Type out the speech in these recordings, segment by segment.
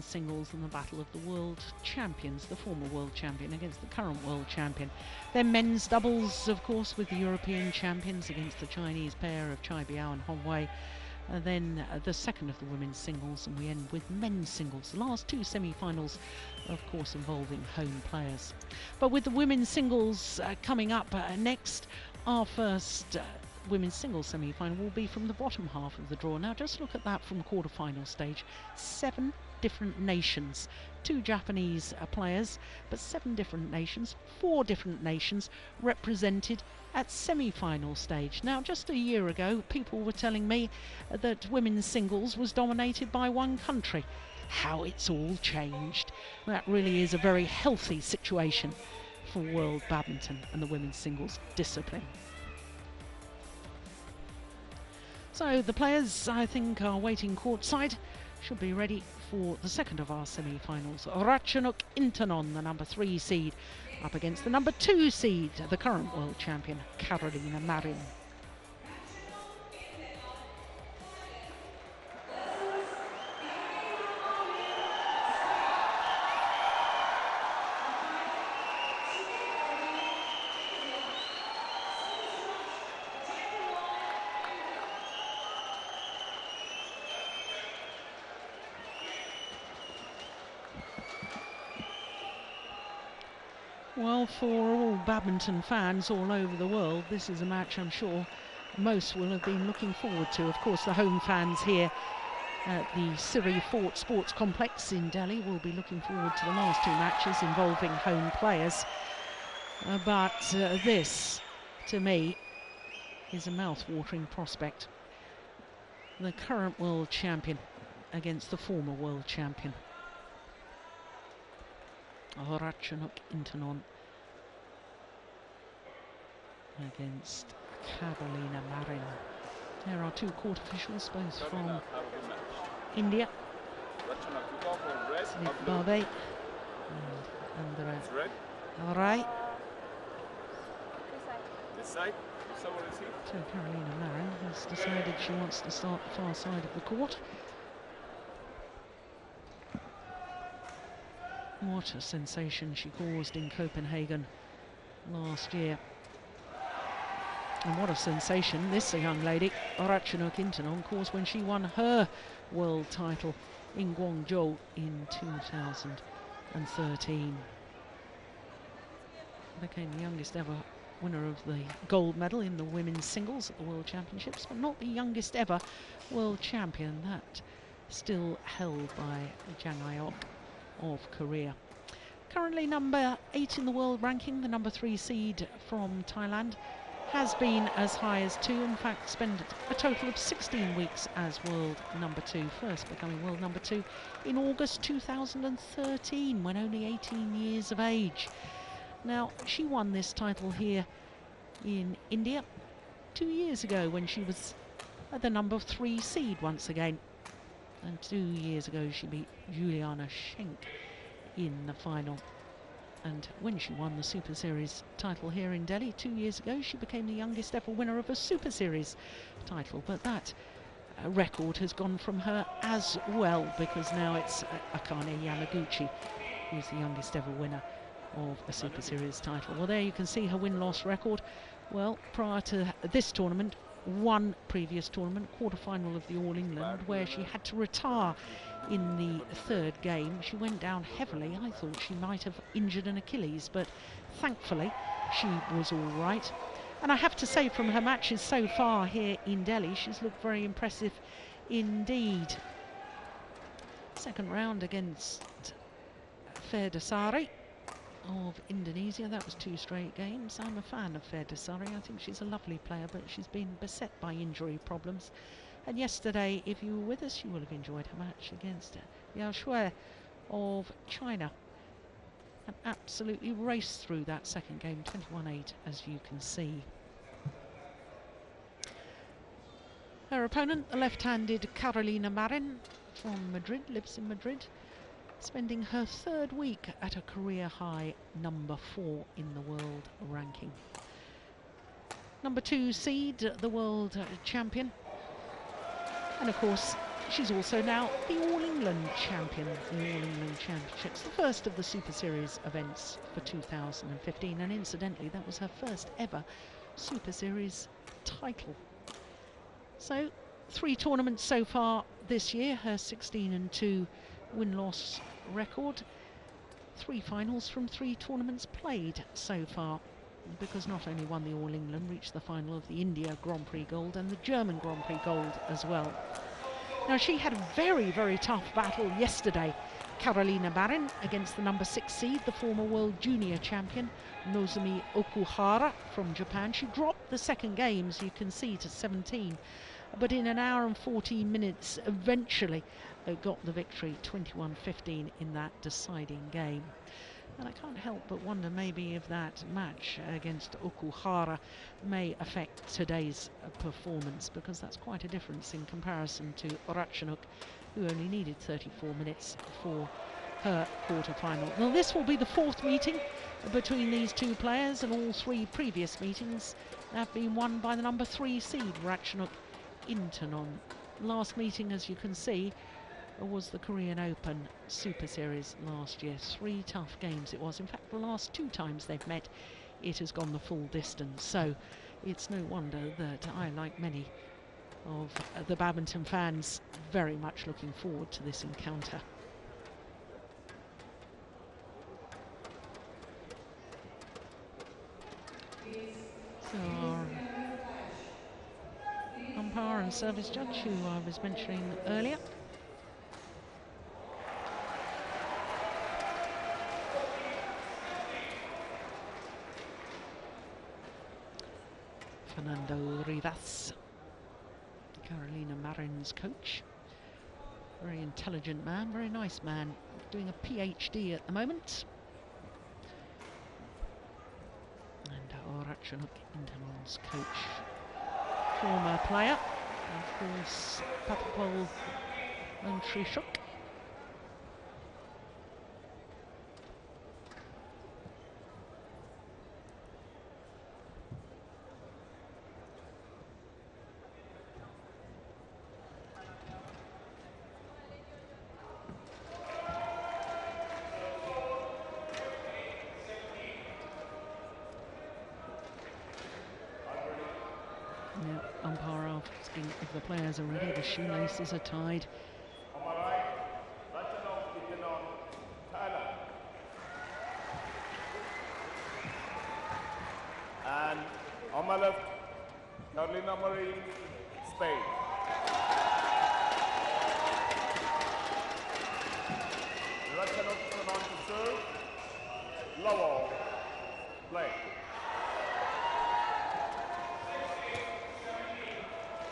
women's singles and the battle of the world champions, the former world champion against the current world champion. Then men's doubles, of course, with the European champions against the Chinese pair of Chai Biao and Hong Wei. Then the second of the women's singles, and we end with men's singles. The last two semi-finals, of course, involving home players. But with the women's singles coming up next, our first women's singles semi-final will be from the bottom half of the draw. Now just look at that from quarter-final stage. 7 different nations, 2 Japanese players, but 7 different nations, 4 different nations represented at semi-final stage. Now just a year ago people were telling me that women's singles was dominated by one country. How it's all changed. That really is a very healthy situation for world badminton and the women's singles discipline. So the players, I think, are waiting courtside, should be ready for the second of our semi-finals. Ratchanok Intanon, the number 3 seed, up against the number 2 seed, the current world champion, Marin. Well, for all badminton fans all over the world, this is a match I'm sure most will have been looking forward to. Of course, the home fans here at the Siri Fort Sports Complex in Delhi will be looking forward to the last 2 matches involving home players. But this, to me, is a mouth-watering prospect. The current world champion against the former world champion. Ratchanok Intanon against Marin. There are 2 court officials, both from India. Babe and Andre. All right. So Marin has decided she wants to start the far side of the court. What a sensation she caused in Copenhagen last year. And what a sensation this young lady, Ratchanok Intanon, caused when she won her world title in Guangzhou in 2013. Became the youngest ever winner of the gold medal in the women's singles at the World Championships, but not the youngest ever world champion. That still held by Jang Ayok of Korea. Currently number 8 in the world ranking, the number 3 seed from Thailand, has been as high as 2, in fact spent a total of 16 weeks as world number 2, first becoming world number 2 in August 2013 when only 18 years of age. Now she won this title here in India 2 years ago when she was at the number 3 seed once again. And 2 years ago she beat Juliana Schenk in the final. And when she won the Super Series title here in Delhi 2 years ago, she became the youngest ever winner of a Super Series title. But that record has gone from her as well, because now it's Akane Yamaguchi who's the youngest ever winner of a Super Series title. Well, there you can see her win-loss record. Well, prior to this tournament, one previous tournament, quarter-final of the All England, where she had to retire in the 3rd game. She went down heavily. I thought she might have injured an Achilles, but thankfully she was all right. And I have to say, from her matches so far here in Delhi, she's looked very impressive indeed. Second round against Ferdasari of Indonesia. That was 2 straight games. I'm a fan of Ferdasari. I think she's a lovely player, but she's been beset by injury problems. And yesterday, if you were with us, you will have enjoyed her match against Yao Shui of China. And absolutely raced through that second game, 21-8, as you can see. Her opponent, the left-handed Marin from Madrid, lives in Madrid, spending her 3rd week at a career-high number 4 in the world ranking. Number 2 seed, the world champion. And of course, she's also now the All England champion of the All England Championships, the first of the Super Series events for 2015, and incidentally that was her first ever Super Series title. So 3 tournaments so far this year, her 16-2 win-loss record, 3 finals from 3 tournaments played so far, because not only won the All England, reached the final of the India Grand Prix Gold and the German Grand Prix Gold as well. Now she had a very, very tough battle yesterday, Carolina Marin, against the number 6 seed, the former world junior champion, Nozomi Okuhara from Japan. She dropped the second game, as you can see, to 17, but in an hour and 14 minutes eventually got the victory, 21-15 in that deciding game. And I can't help but wonder maybe if that match against Okuhara may affect today's performance, because that's quite a difference in comparison to Ratchanok, who only needed 34 minutes for her quarter-final. Now this will be the 4th meeting between these 2 players, and all 3 previous meetings have been won by the number 3 seed, Ratchanok Intanon. Last meeting, as you can see, was the Korean Open Super Series last year. 3 tough games it was. In fact, the last 2 times they've met, it has gone the full distance. So it's no wonder that I, like many of the badminton fans, very much looking forward to this encounter. So our umpire and service judge, who I was mentioning earlier, Fernando Rivas, Carolina Marin's coach. Very intelligent man, very nice man, doing a PhD at the moment. And Ratchanok Intanon's coach, former player, of course, Patapol Montrishuk. Now, umpire asking if the players are ready, the shoelaces are tied. Ratchanok Intanon, Thailand. And on my left, Carolina Marin, Spain. Ratchanok Intanon to serve. Lowell, play.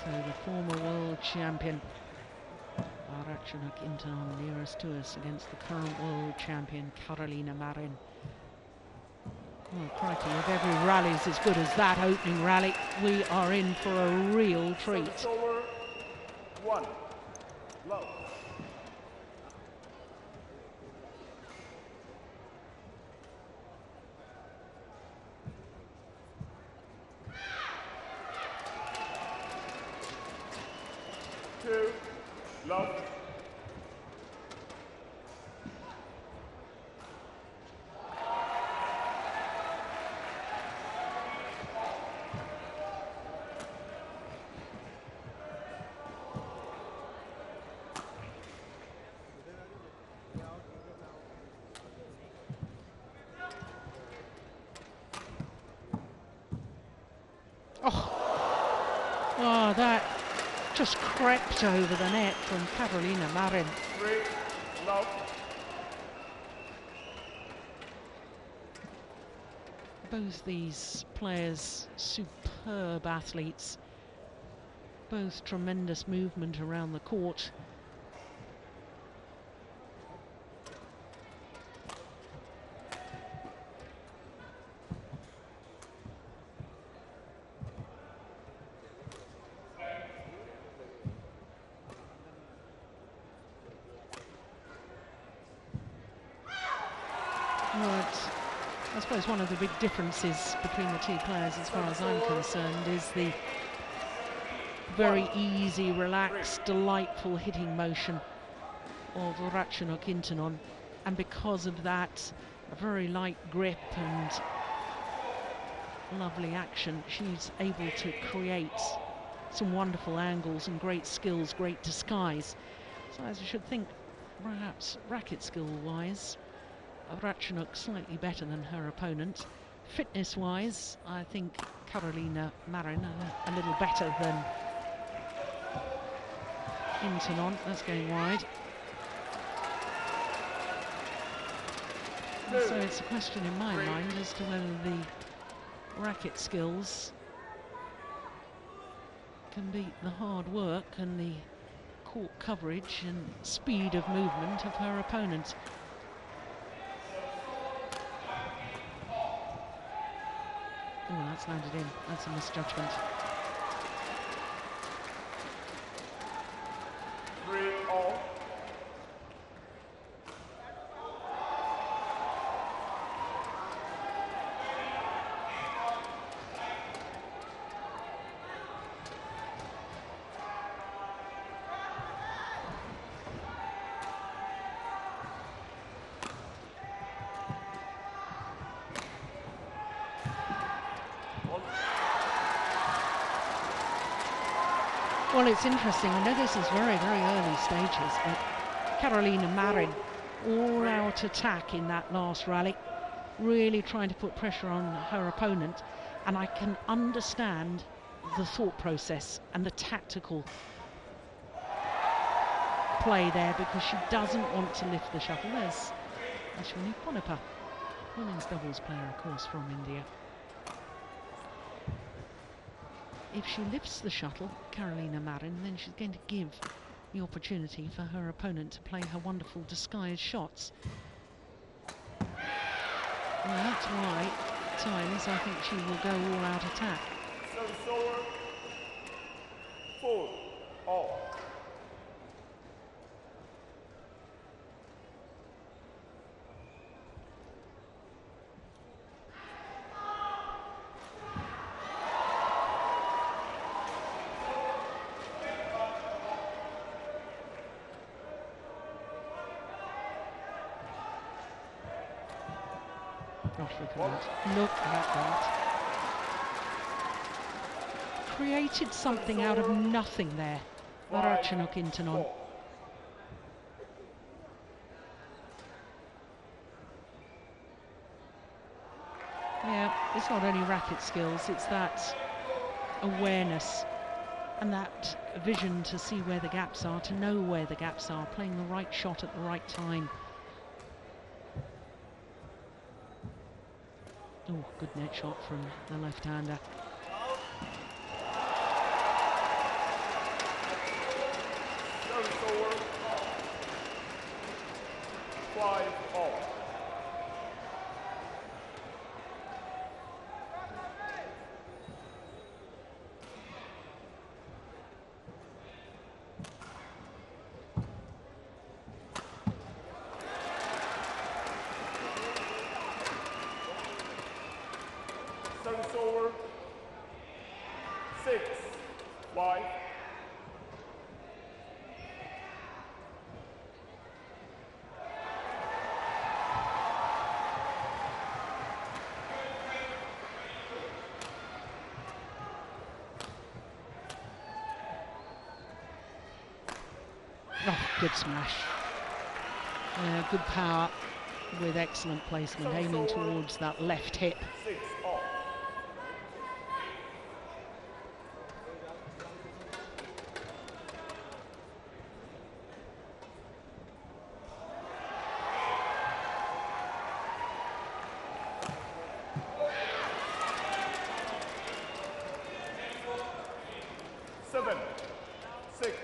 So the former world champion, Ratchanok Intanon, nearest to us, against the current world champion, Carolina Marin. Oh, crikey, if every rally's as good as that opening rally, we are in for a real treat. Service over, 1, love. Love. Oh, that just crept over the net from Carolina Marin. 3, love. Both these players, superb athletes, both tremendous movement around the court. But I suppose one of the big differences between the 2 players, as far as I'm concerned, is the very easy, relaxed, delightful hitting motion of Ratchanok Intanon, and because of that, a very light grip and lovely action, she's able to create some wonderful angles and great skills, great disguise. So as you should think, perhaps racket skill-wise, Ratchanok slightly better than her opponent. Fitness-wise, I think Carolina Marin a little better than Intanon. That's going wide. And so it's a question in my mind as to whether the racket skills can beat the hard work and the court coverage and speed of movement of her opponent. Oh, that's landed in. That's a misjudgment. 3-all. Well, it's interesting. I know this is very, very early stages, but Carolina Marin, all-out attack in that last rally, really trying to put pressure on her opponent, and I can understand the thought process and the tactical play there, because she doesn't want to lift the shuttle. There's Ashwini Ponappa, women's doubles player, of course, from India. If she lifts the shuttle, Carolina Marin, then she's going to give the opportunity for her opponent to play her wonderful disguised shots. Well, that's why at times I think she will go all-out attack. Service over. 4-all. Gosh, look at that. Look at that. Created something out of nothing there, Ratchanok Intanon. Yeah, it's not only racket skills, it's that awareness and that vision to see where the gaps are, to know where the gaps are, playing the right shot at the right time. Oh, good net shot from the left-hander. Service over. 5-all. Service over. 6-5. Oh, good smash. Good power with excellent placement, aiming towards that left hip. 6-all. Seven, 6.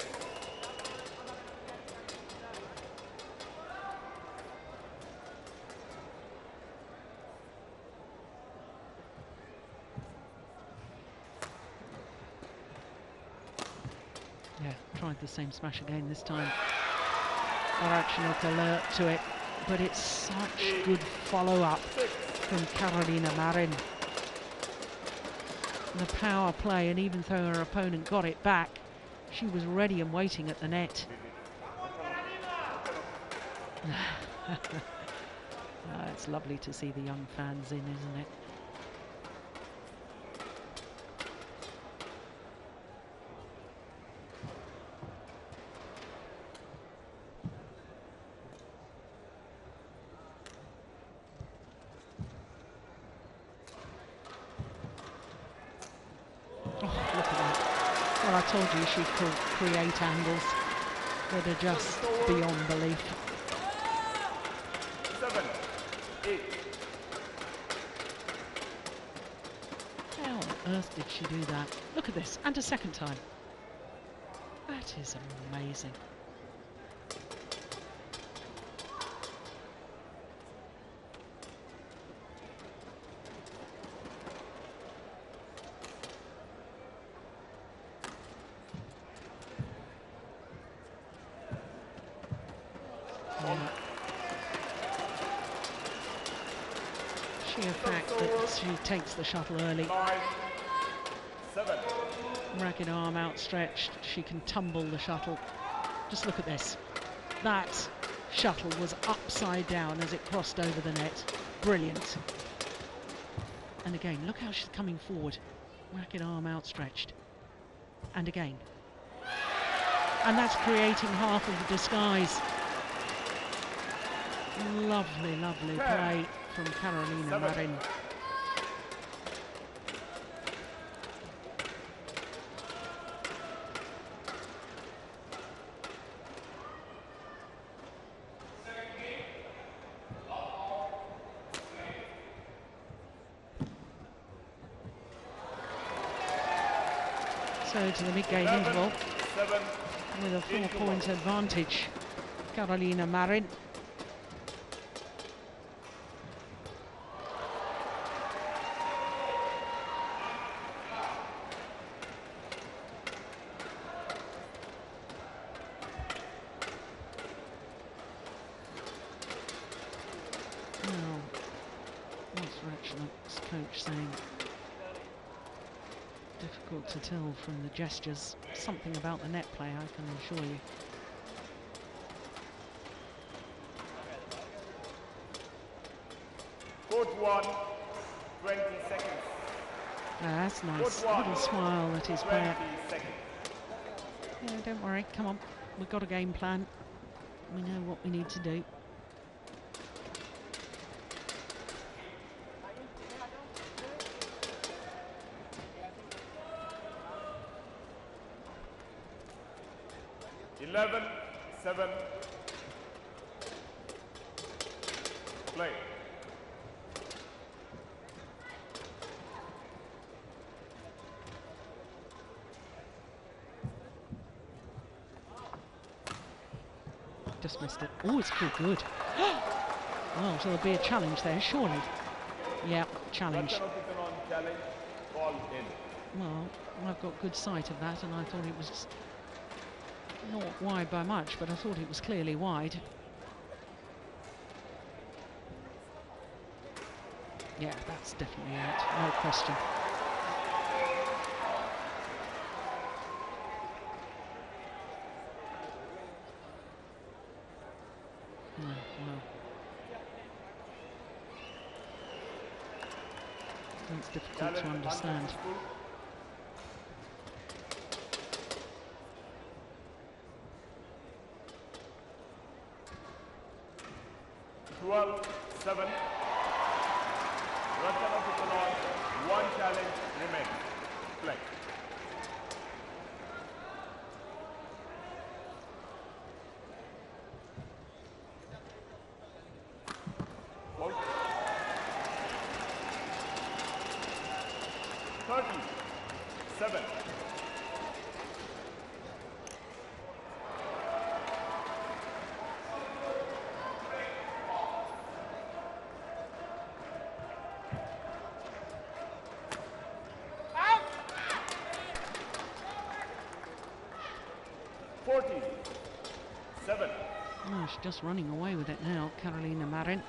Yeah, tried the same smash again this time. Ratchanok alert to it, but it's such good follow-up from Carolina Marin. The power play, and even though her opponent got it back, She was ready and waiting at the net. It's lovely to see the young fans in, isn't it? Oh, look at that. Well, I told you she could create angles that are just beyond belief. 7, 8. How on earth did she do that? Look at this, and a second time. That is amazing. Sheer fact that she takes the shuttle early. 9, 7. Racket arm outstretched, she can tumble the shuttle. Just look at this. That shuttle was upside down as it crossed over the net. Brilliant. And again, look how she's coming forward. Racket arm outstretched. And again. And that's creating half of the disguise. Lovely, lovely play from Carolina Marin. So to the mid-game interval with a 4-point advantage. Carolina Marin. Now, what's Ratchanok's coach saying? Difficult to tell from the gestures. Something about the net play, I can assure you. Court 1, 20 seconds. That's nice. Court 1, Little smile at his 20 player. seconds. Yeah, don't worry. Come on. We've got a game plan. We know what we need to do. Eleven, 7. Play. Just missed it. Oh, it's good, good. Well, so there'll be a challenge there, surely. Yeah, challenge. Ratchanok Intanon challenge, ball in. Well, I've got good sight of that, and I thought it was not wide by much, but I thought it was clearly wide. Yeah, that's definitely out, no question. Well, that's difficult to understand. 12, 7. Ratchanok Intanon, 1 challenge remains. Play. Ball. 30, 7. Oh, she's just running away with it now, Carolina Marin.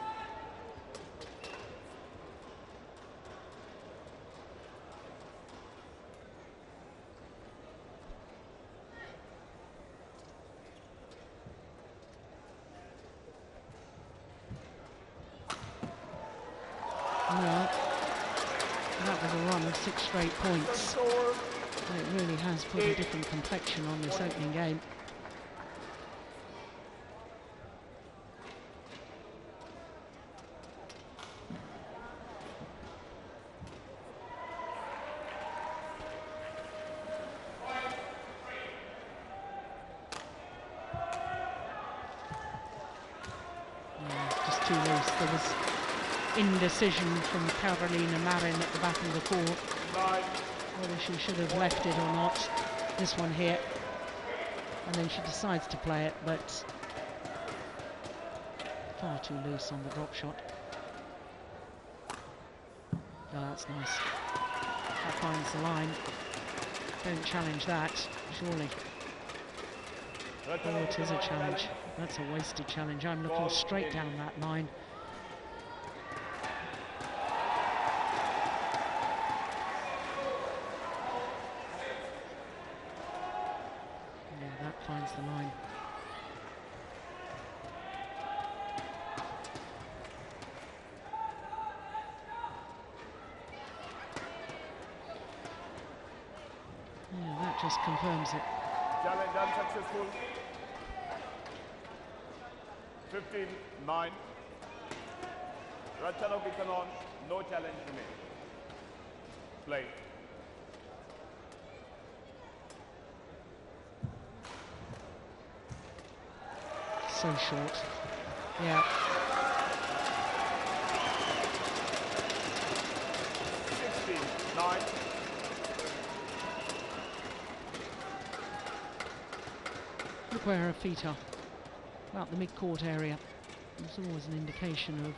run of 6 straight points. It really has put a different complexion on this opening game. Just too loose. There was indecision from Carolina Marin at the back of the court, whether she should have left it or not. This one here, and then she decides to play it, but far too loose on the drop shot. Oh, that's nice. That finds the line. Don't challenge that, surely. Oh, it is a challenge. That's a wasted challenge. I'm looking straight down that line. Yeah, that finds the line. Yeah, that just confirms it. Challenge unsuccessful. 15-9. Ratchanok Intanon, no challenge remaining. Play. So short. Yeah. 16-9. Look where her feet are. About the mid-court area. There's always an indication of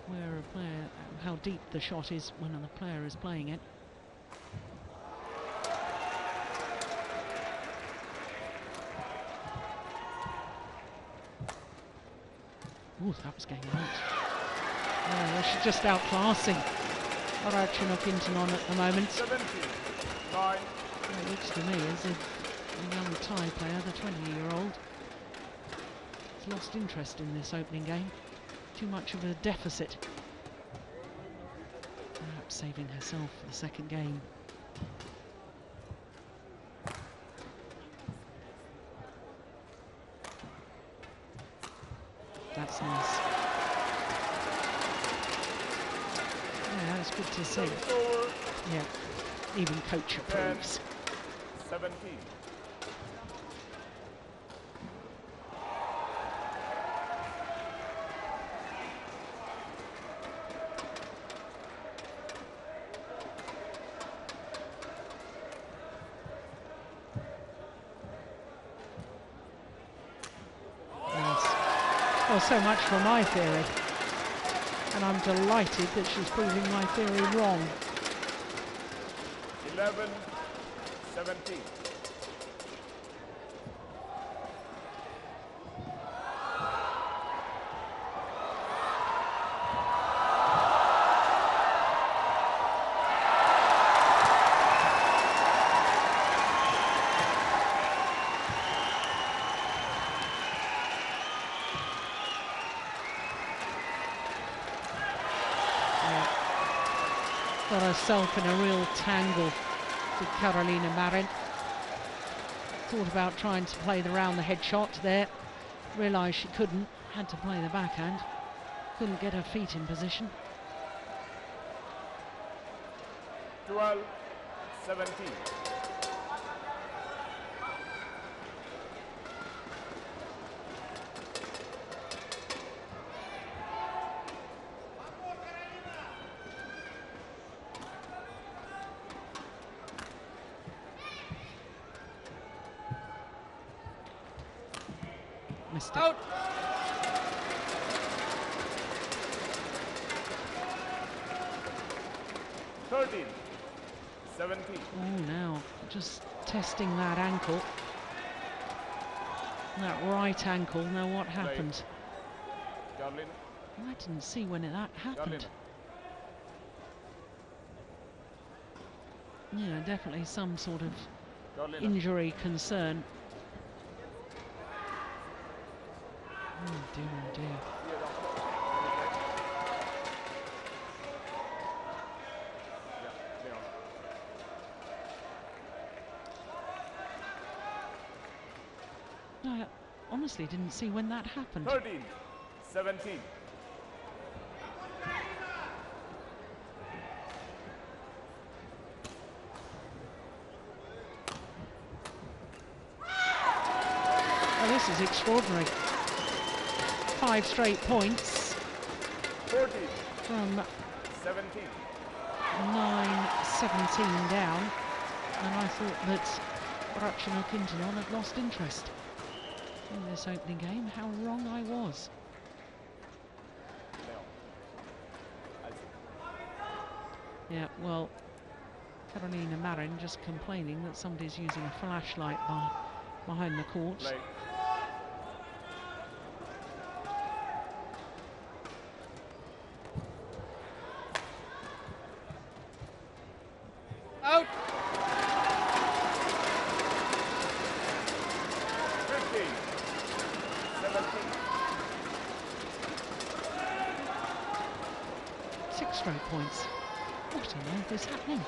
where a player, how deep the shot is when the player is playing it. Ooh, that was going out. Oh, she's just outclassing Ratchanok Intanon at the moment. 17-9. It looks to me as if the young Thai player, the 20-year-old, has lost interest in this opening game. Too much of a deficit. Perhaps saving herself for the second game. That's nice. Yeah, that's good to see. Yeah, even coach approves. 17. Well, so much for my theory, and I'm delighted that she's proving my theory wrong. 11-17. Got herself in a real tangle with Carolina Marin. Thought about trying to play the round the head shot there. Realised she couldn't. Had to play the backhand. Couldn't get her feet in position. 12-17. Missed it. Out. Thirteen. 17. Oh, now just testing that ankle. That right ankle. Now what happened? Carolina. I didn't see when that happened. Yeah, definitely some sort of injury concern. Oh dear, oh dear. honestly didn't see when that happened. 13, 17. Oh, this is extraordinary. 5 straight points 14, from 17. 9-17 down, and I thought that Ratchanok Intanon had lost interest in this opening game. How wrong I was. Yeah, well, Carolina Marin just complaining that somebody's using a flashlight behind the court. Play. Out! 15, 17. 6 straight points. What on earth is happening?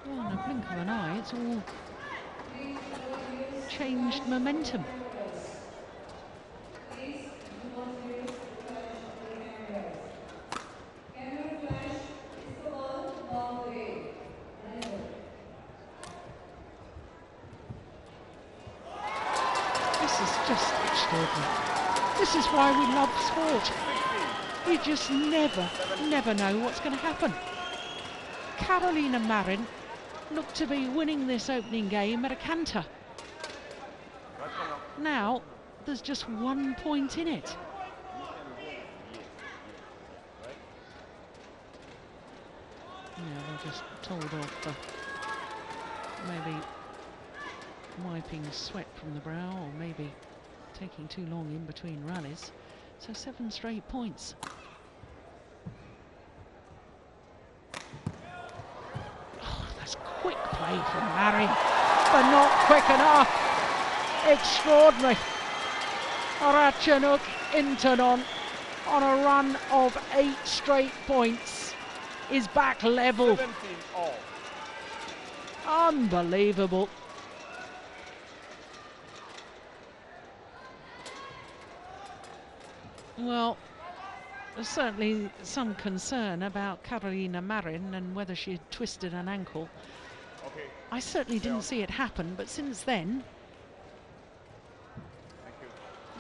Well, in a blink of an eye, it's all changed momentum. This is just extraordinary. This is why we love sport. You just never know what's going to happen. Carolina Marin looked to be winning this opening game at a canter. Now, there's just 1 point in it. Yeah, they're just told off for maybe wiping sweat from the brow, or maybe taking too long in between rallies. So 7 straight points. Oh, that's quick play from Marin, but not quick enough. Extraordinary. Ratchanok Intanon, on a run of 8 straight points, is back level. 17 all. Unbelievable. Well, there's certainly some concern about Carolina Marin and whether she had twisted an ankle. Okay. I certainly didn't see it happen, but since then, Thank you.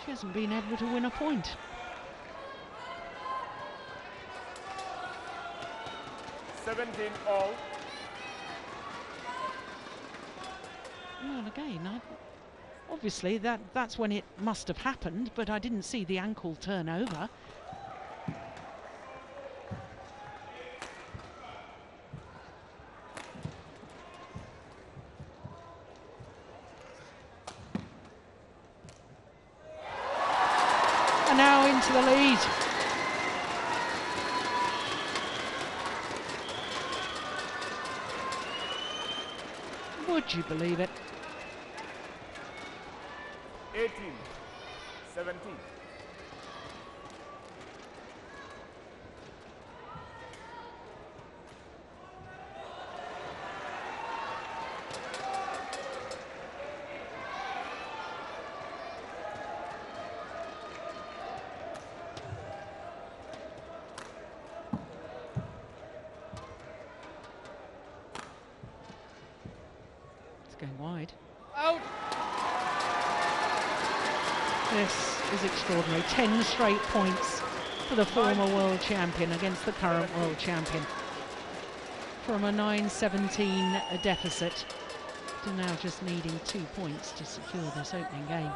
she hasn't been able to win a point. 17 all. Well, again, obviously that's when it must have happened, but I didn't see the ankle turn over. And now into the lead. Would you believe it? 18, 17. It's going wide. Out. This is extraordinary. 10 straight points for the former world champion against the current world champion. From a 9-17 deficit to now just needing 2 points to secure this opening game.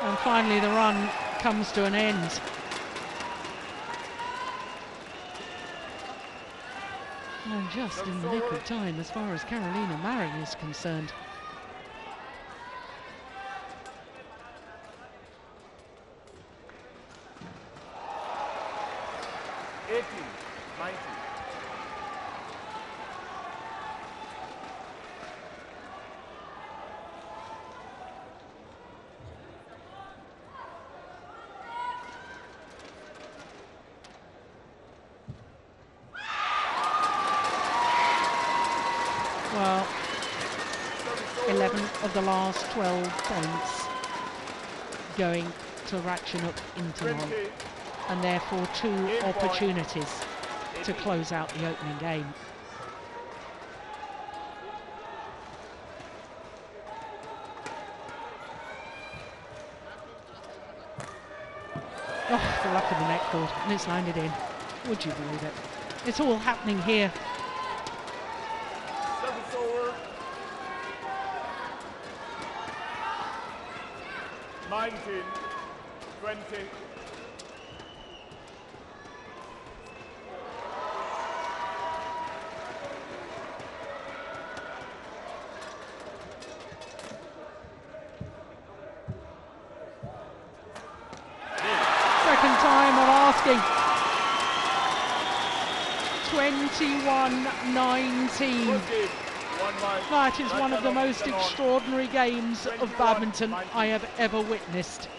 And finally the run comes to an end. And just in the nick of time as far as Carolina Marin is concerned. 11 of the last 12 points going to Ratchanok Intanon, and therefore 2 opportunities to close out the opening game. Oh, the luck of the net cord, and it's landed in. Would you believe it? It's all happening here. Service over. 19, 20. Second time of asking. 21-19. That is one of the most extraordinary games of badminton I have ever witnessed.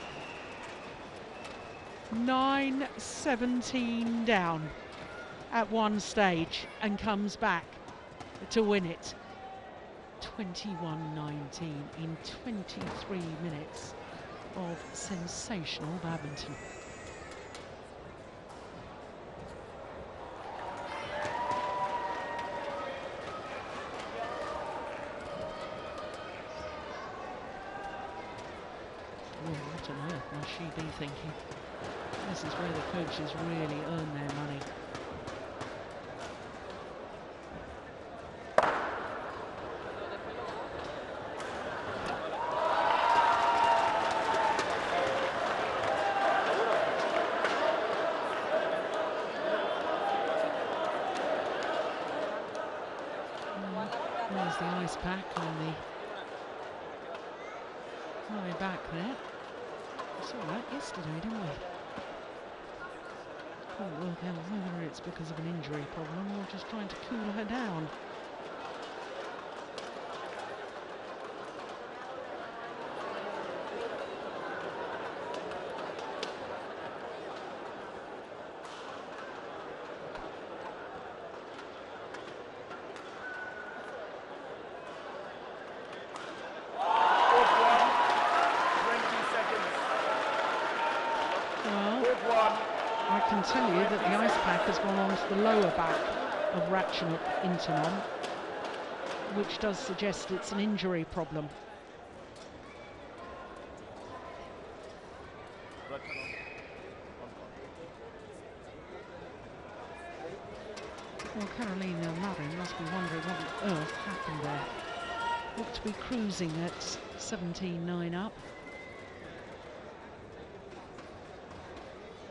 9-17 down at one stage and comes back to win it. 21-19 in 23 minutes of sensational badminton. What on earth must she be thinking? This is where the coaches really earn their money. There's the ice pack on the high back there. We saw that yesterday, didn't we? Can't work out whether it's because of an injury problem or just trying to cool her down. I can tell you that the ice pack has gone on to the lower back of Ratchanok Intanon, which does suggest it's an injury problem. Well, Carolina Marin must be wondering what on earth happened there. Looked to be cruising at 17-9 up.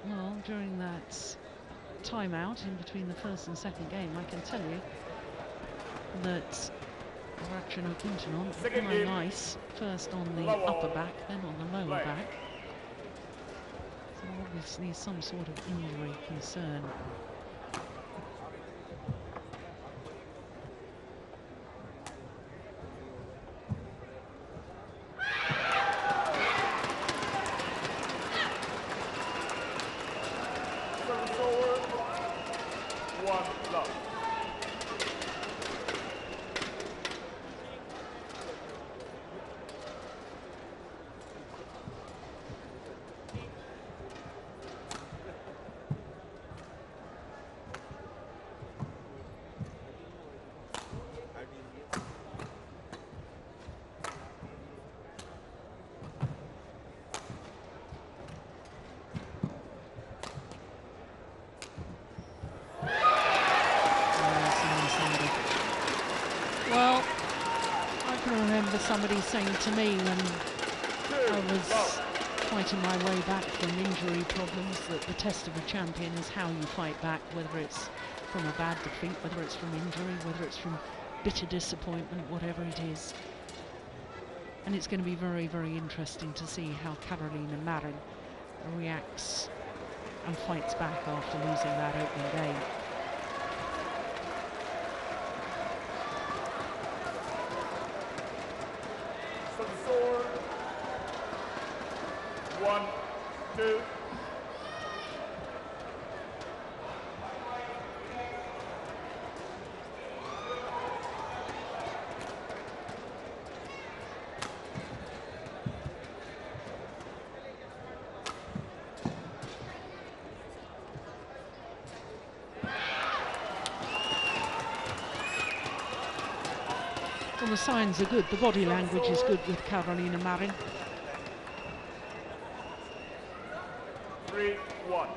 Well, during that timeout in between the first and second game, I can tell you that Ratchanok Intanon very nice, first on the upper back, then on the lower back. So obviously some sort of injury concern. Well, I can remember somebody saying to me when I was fighting my way back from injury problems that the test of a champion is how you fight back, whether it's from a bad defeat, whether it's from injury, whether it's from bitter disappointment, whatever it is. And it's going to be very, very interesting to see how Carolina Marin reacts and fights back after losing that opening game. One, two. And the signs are good, the body language is good with Carolina Marin. 3-1.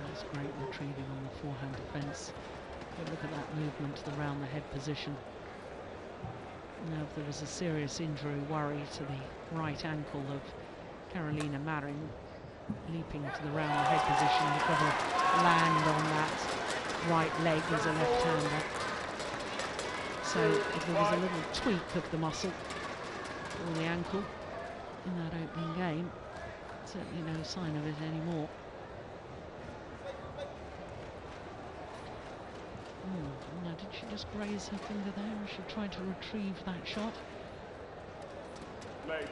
That's great retrieving on the forehand defence. But look at that movement to the round the head position. Now, if there was a serious injury worry to the right ankle of Carolina Marin, leaping to the round the head position, you've got to land on that right leg as a left-hander. So if there was a little tweak of the muscle or the ankle in that opening game, certainly no sign of it anymore. Now, did she just graze her finger there as she tried to retrieve that shot? Leg.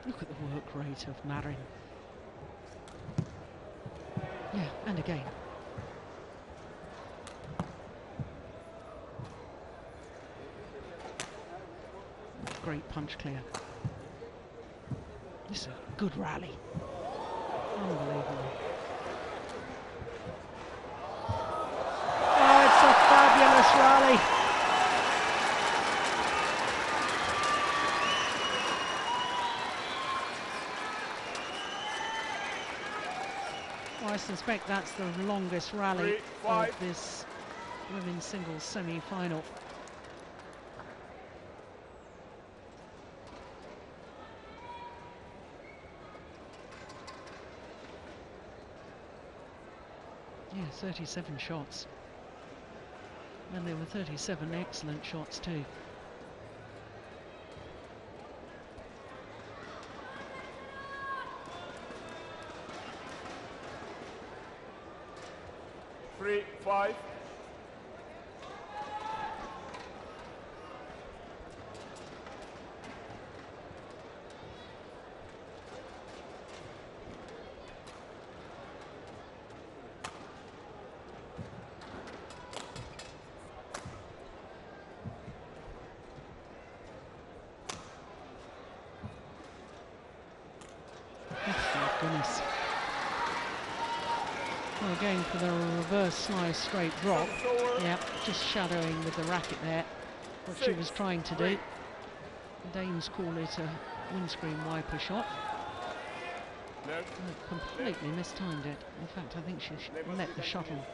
Look at the work rate of Marin. Yeah, and again. Great punch clear. This is a good rally. Unbelievable. Oh, it's a fabulous rally. I suspect that's the longest rally of this women's singles semi-final. Yeah, 37 shots. And there were 37 excellent shots too. Five. Oh, goodness. Well, going for the reverse slice straight drop. Yeah, just shadowing with the racket there, what she was trying to do. The Danes call it a windscreen wiper shot. Completely mistimed it. In fact, I think she let the shuttle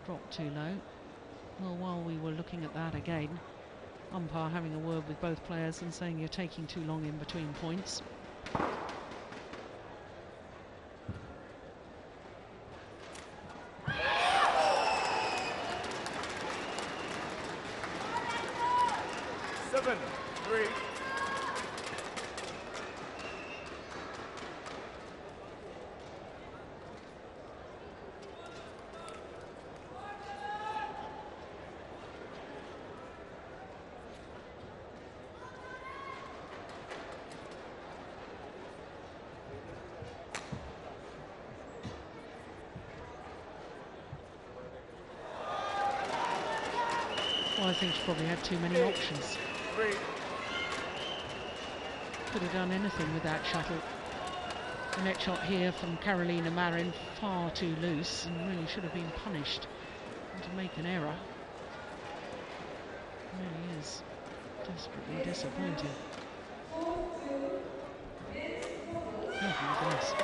drop too low. Well, while we were looking at that again, umpire having a word with both players and saying you're taking too long in between points. Well, I think she probably had too many options. Could have done anything with that shuttle. The net shot here from Carolina Marin, far too loose, and really should have been punished And to make an error really is desperately disappointing. Oh my goodness.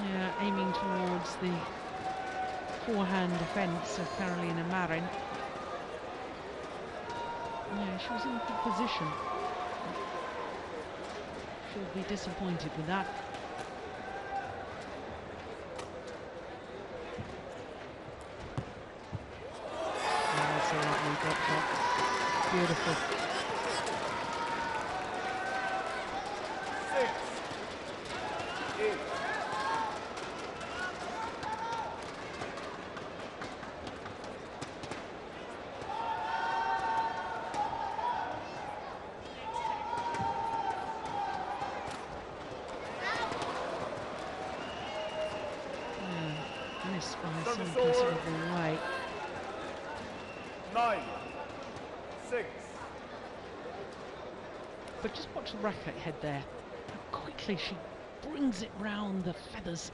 Yeah, aiming towards the forehand defence of Carolina Marin. Yeah, she was in a good position. She'll be disappointed with that. Oh, that's a lovely drop shot. Beautiful. 6, 8. Missed by some considerable way. 9, 6. But just watch the racket head there. How quickly she brings it round the feathers,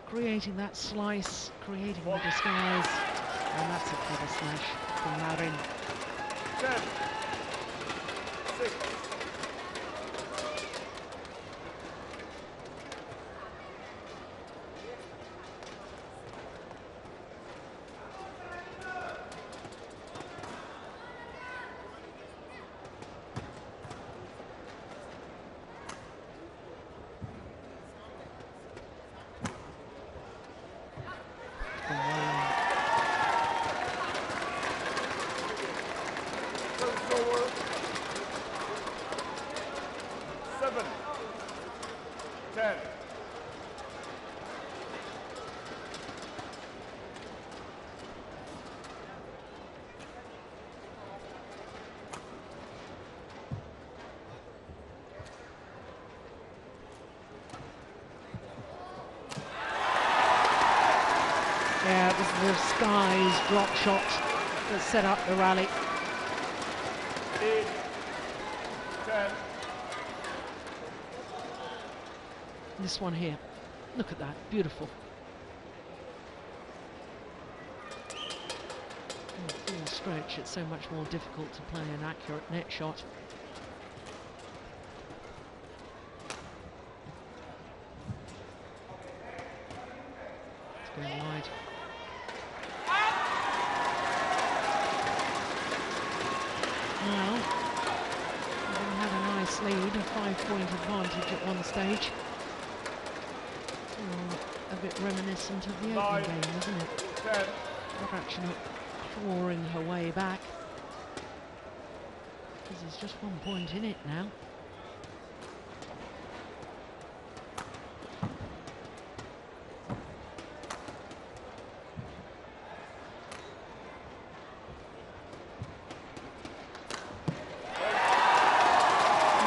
creating that slice, creating the disguise. And that's a clever smash from Marin. 10, 6. Yeah, it was the skies drop shot that set up the rally. 8, 10. This one here, look at that, beautiful. In full stretch, it's so much more difficult to play an accurate net shot. It's going wide. Well, we had a nice lead, a 5-point advantage at one stage. A bit reminiscent of the opening game, isn't it? 10. Ratchanok clawing her way back. Because there's just 1 point in it now.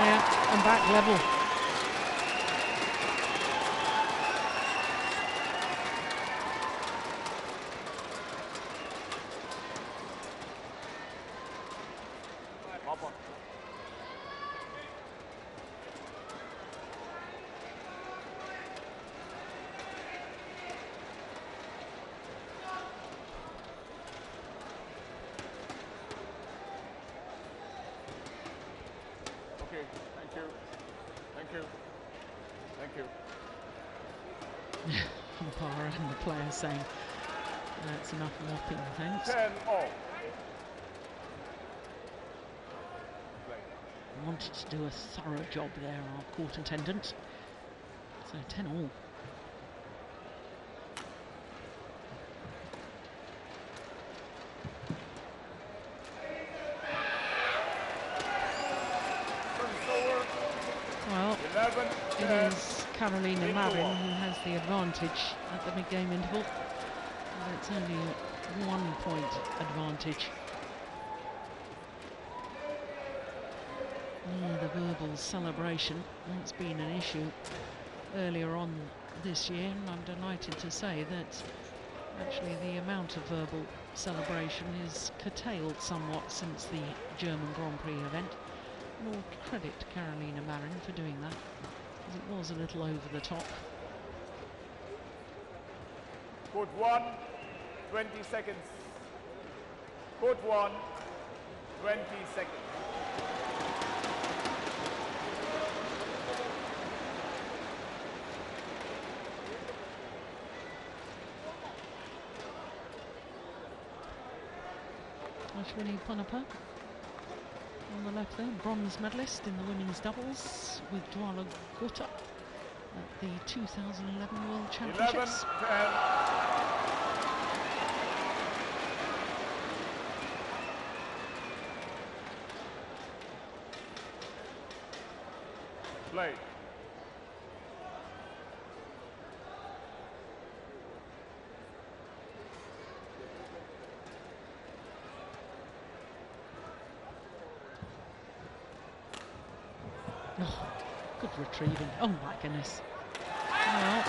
Yeah, and back level. Okay, thank you. Thank you. Thank you. Umpire and the player saying that's enough whopping, thanks. 10 all. Wanted to do a thorough job there, our court attendant. So 10 all. Well, it is Carolina Marin who has the advantage at the mid-game interval. It's only a 1 point advantage. Yeah, the verbal celebration, that's been an issue earlier on this year, and I'm delighted to say that actually the amount of verbal celebration is curtailed somewhat since the German Grand Prix event. And all credit to Carolina Marin for doing that, because it was a little over the top. Court 1, 20 seconds. Court 1, 20 seconds. Ashwini Ponnappa on the left there, bronze medalist in the women's doubles with Dwala Gutta at the 2011 World Championships. 11-10. Play. Oh, good retrieving. Oh my goodness. Well,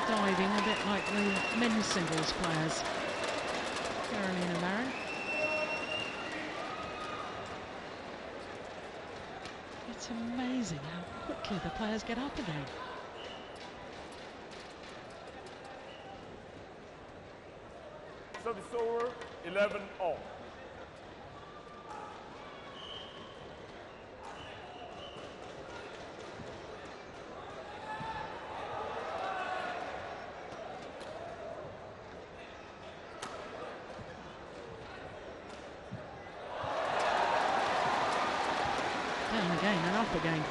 diving a bit like the men's singles players. Carolina Marin. It's amazing how quickly the players get up again. Service over, 11-all. Down again and up again.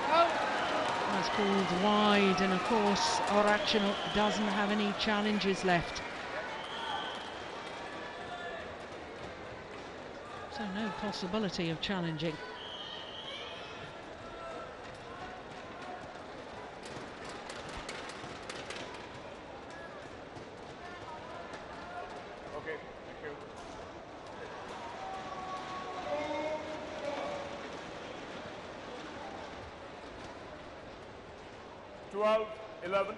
That's called wide, and of course Ratchanok doesn't have any challenges left. So no possibility of challenging. Okay, thank you. 12-11.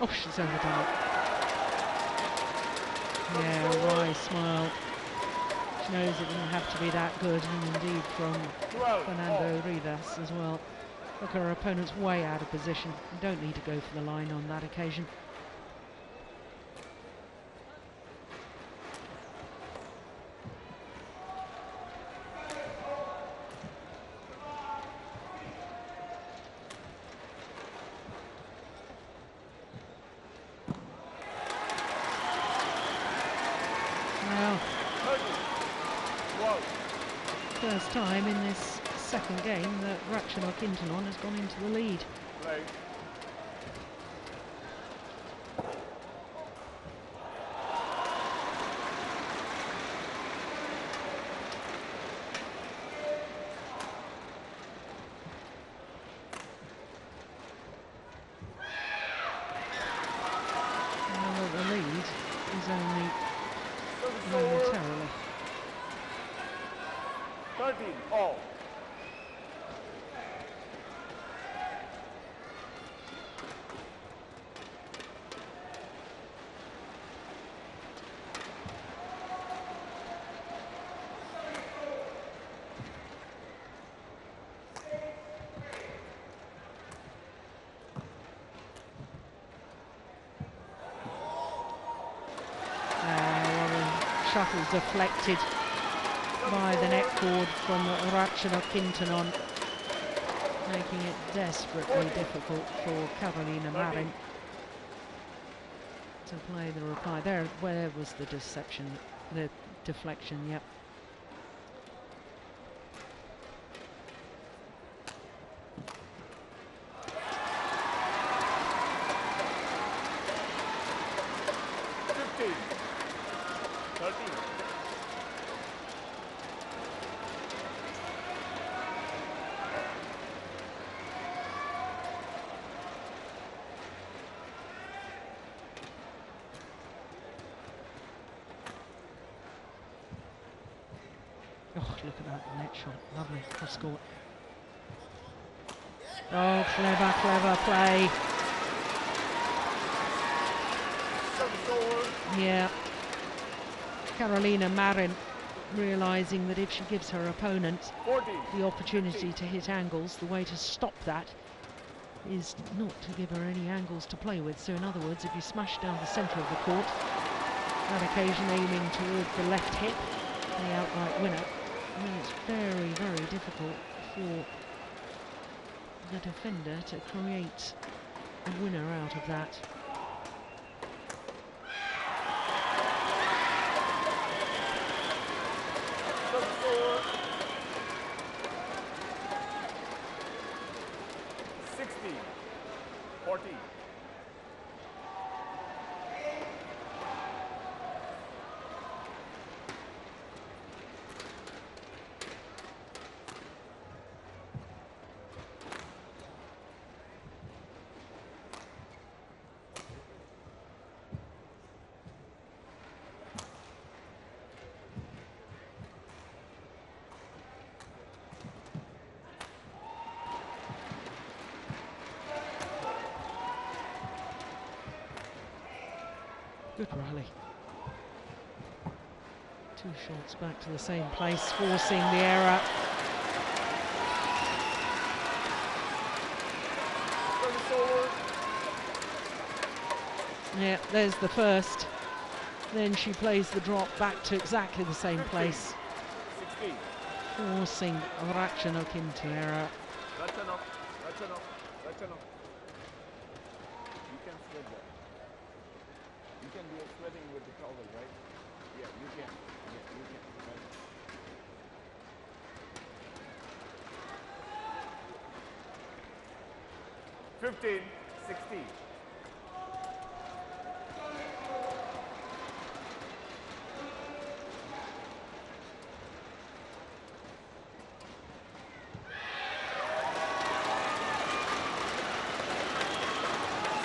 Oh, she's overdone it. Yeah, wry smile. She knows it didn't have to be that good, and indeed from 12-all. Fernando Rivas as well. Look, her opponent's way out of position. You don't need to go for the line on that occasion. Well, first time in this second game that Ratchanok Intanon has gone into the lead. Play. Well, the lead is only momentarily. 13-all. Shuttle deflected by the net cord from Ratchanok Intanon, making it desperately difficult for Carolina Marin to play the reply. There, where was the deception, the deflection? Yep. Oh, look at that net shot. Lovely cross court. Oh, clever, clever play. Yeah. Carolina Marin realising that if she gives her opponent the opportunity to hit angles, the way to stop that is not to give her any angles to play with. So in other words, if you smash down the centre of the court, that occasion aiming towards the left hip, the outright winner, then it's very, very difficult for the defender to create a winner out of that. Good rally. Two shots back to the same place, forcing the error. Yeah, there's the first. Then she plays the drop back to exactly the same place, forcing Ratchanok into error. Ratchanok. You can sweat that. You can do a sweating with the towel, right? Yeah, you can. Yeah, you can. Right. 15, 16.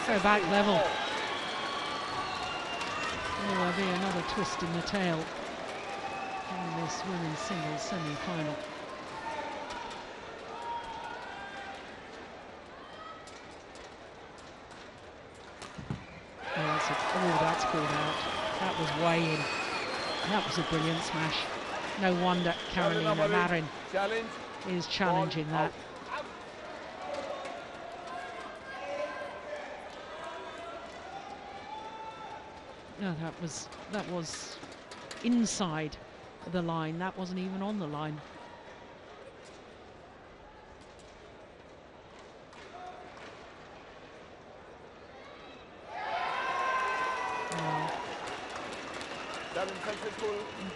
So back level. Will there be another twist in the tail in this women's singles semi-final? Oh, that's called out. That was way in. That was a brilliant smash. No wonder Carolina Marin is challenging that. No, that was inside the line. That wasn't even on the line.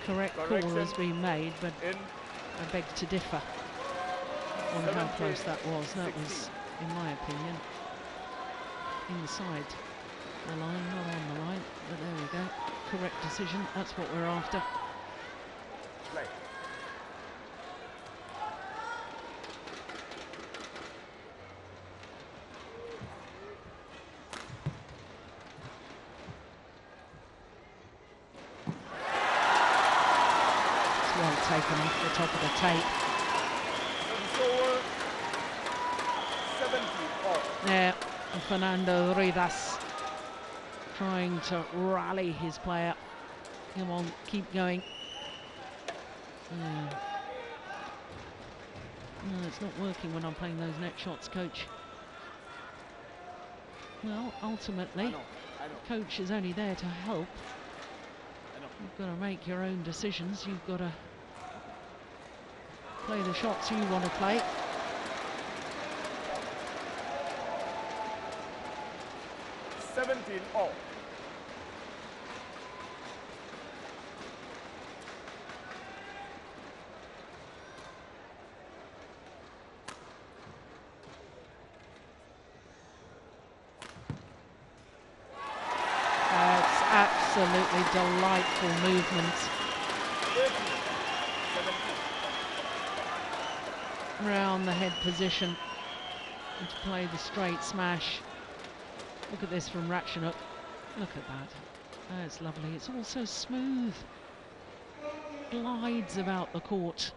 Correct call has been made, but I beg to differ on how close that was. That was, in my opinion, inside the line, not on the line. But there we go. Correct decision. That's what we're after. Play. Well taken off the top of the tape. There, Fernando Rivas trying to rally his player. Come on, keep going. No, it's not working when I'm playing those net shots, coach. Well, ultimately, I know. coach is only there to help. You've got to make your own decisions. You've got to play the shots you want to play. All. It's absolutely delightful movement. Round the head position and to play the straight smash. Look at this from Ratchanok. Look at that. That's lovely. It's all so smooth. glides about the court.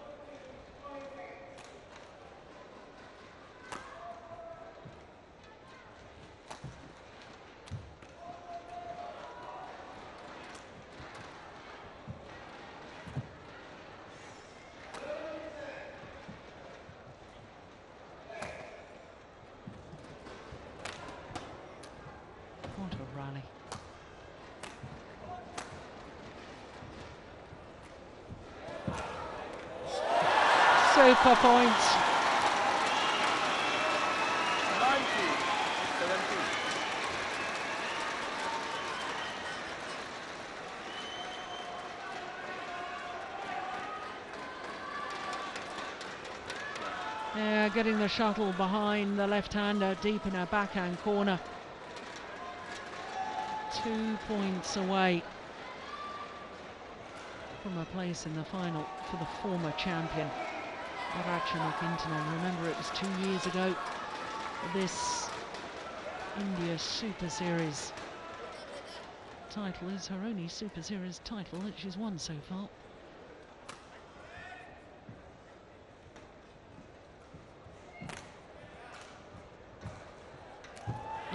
What a rally. Super point. 90-17. Yeah, getting the shuttle behind the left-hander deep in her backhand corner. 2 points away from a place in the final for the former champion, Ratchanok Intanon. Remember, it was 2 years ago, this India Super Series title is her only Super Series title that she's won so far.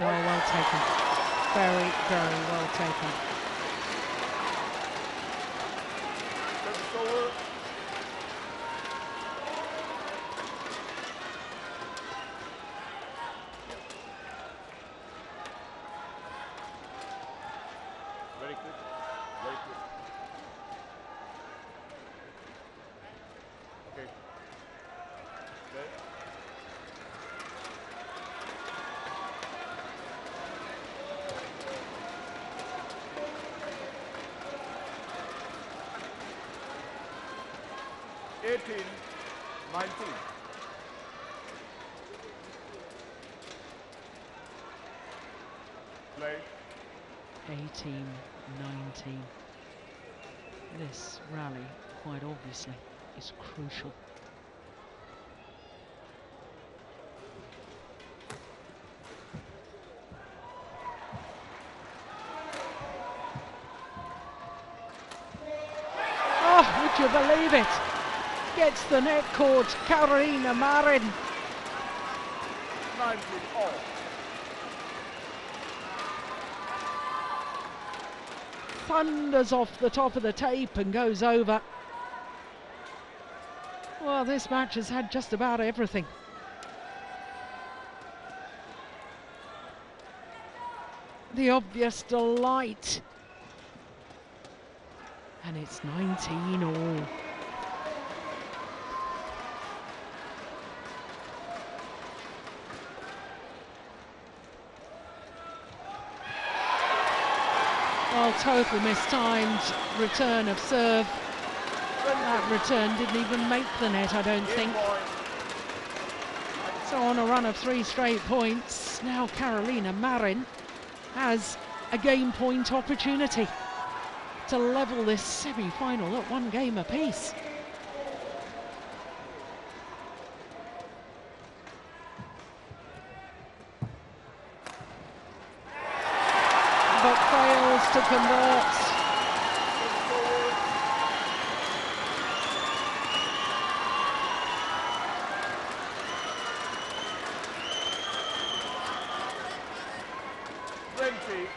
Oh, well taken. Very, very well taken. Service over. Very quick. Very quick. Okay. Okay. Eighteen, 19. Play. 18-19. This rally, quite obviously, is crucial. Oh, would you believe it? Gets the net cord, Marin. 19 all. Thunders off the top of the tape and goes over. Well, this match has had just about everything. The obvious delight. And it's 19 all. Well, total mistimed return of serve. That return didn't even make the net, I don't think. So on a run of 3 straight points, now Marin has a game point opportunity to level this semi-final at 1 game apiece. But fails to convert.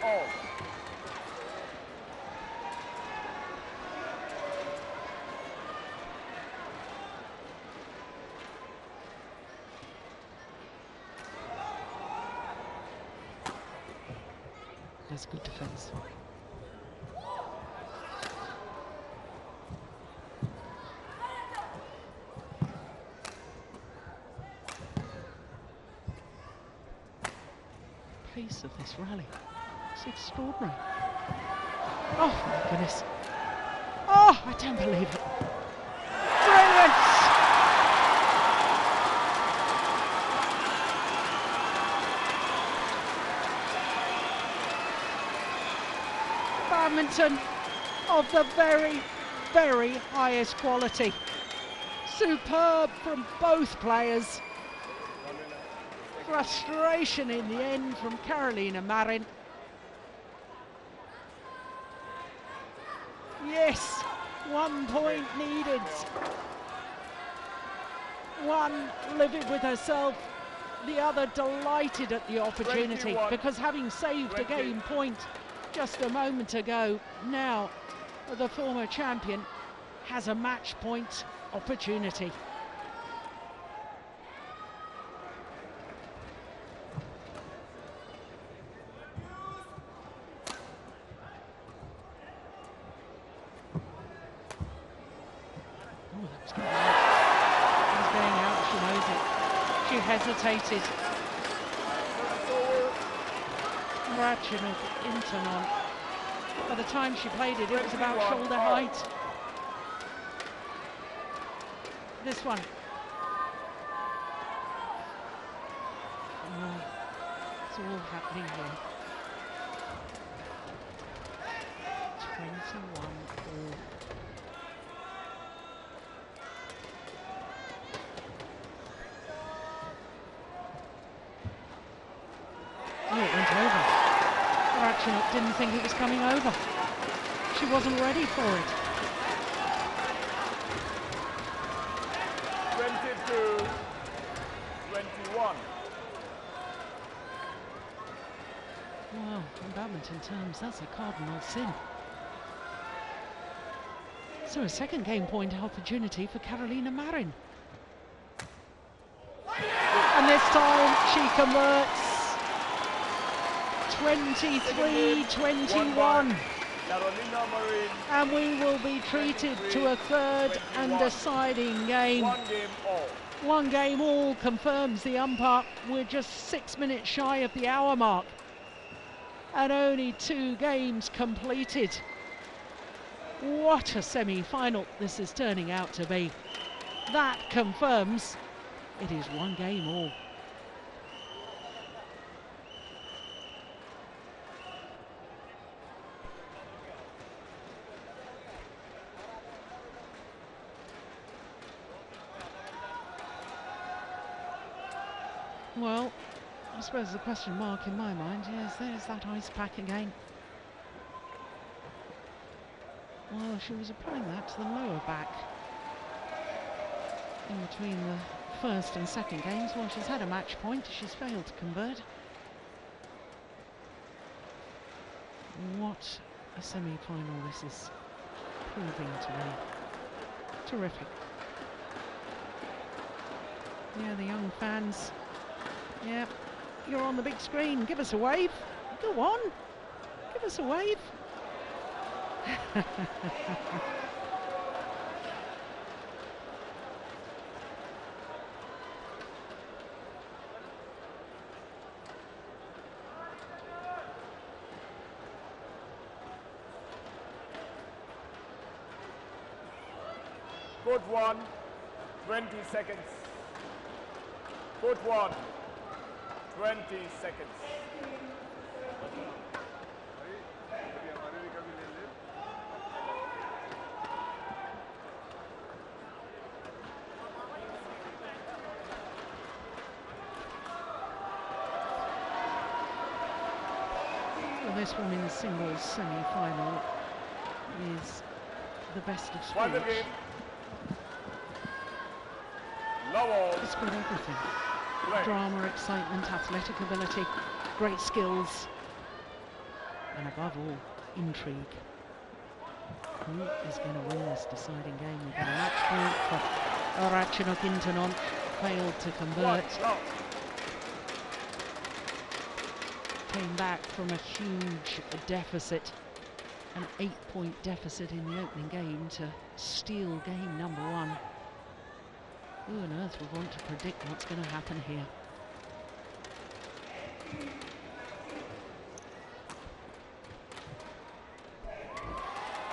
All. That's good defence. Pace of this rally. It's extraordinary. Oh my goodness. Oh, I don't believe it. Brilliant! Badminton of the very, very highest quality. Superb from both players. Frustration in the end from Marin. Yes, 1 point needed. One livid with herself, the other delighted at the opportunity, 21, because having saved a 20. game point just a moment ago, now the former champion has a match point opportunity. Oh, that's going out. It was going out, she knows it. She hesitated. Ratchanok Intanon. By the time she played it, it was about shoulder height. This one. Oh, it's all happening here. 21 all. Oh, it went over. Ratchanok didn't think it was coming over. She wasn't ready for it. 22, 21. Well, in badminton terms, that's a cardinal sin. So a second game point opportunity for Carolina Marin. And this time she converts. 23-21. Carolina Marin. And we will be treated to a third and deciding game. 1 game all. 1 game all confirms the umpire. We're just 6 minutes shy of the hour mark. And only 2 games completed. What a semi-final this is turning out to be. That confirms it is 1 game all. Well, I suppose the question mark in my mind is, there's that ice pack again. Well, she was applying that to the lower back in between the first and second games. Well, she's had a match point, she's failed to convert. What a semi-final this is proving to be. Terrific. Yeah, the young fans. Yeah, you're on the big screen. Give us a wave. Go on. Give us a wave. Court 1, 20 seconds. Court 1, 20 seconds. Well, this women's singles semi-final is the best of Final sport. game. Lowell. It's got everything. Play. Drama, excitement, athletic ability, great skills, and above all, intrigue. Who is going to win this deciding game? We've got a match point for Ratchanok Intanon, failed to convert. Came back from a huge deficit, an 8-point deficit in the opening game, to steal game number 1. Who on earth would want to predict what's going to happen here?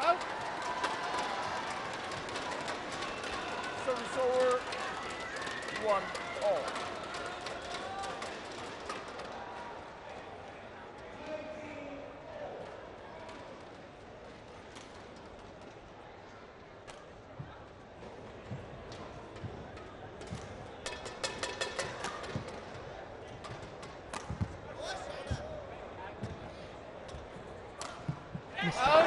Out. Service over. 1 all. Missed it. Out.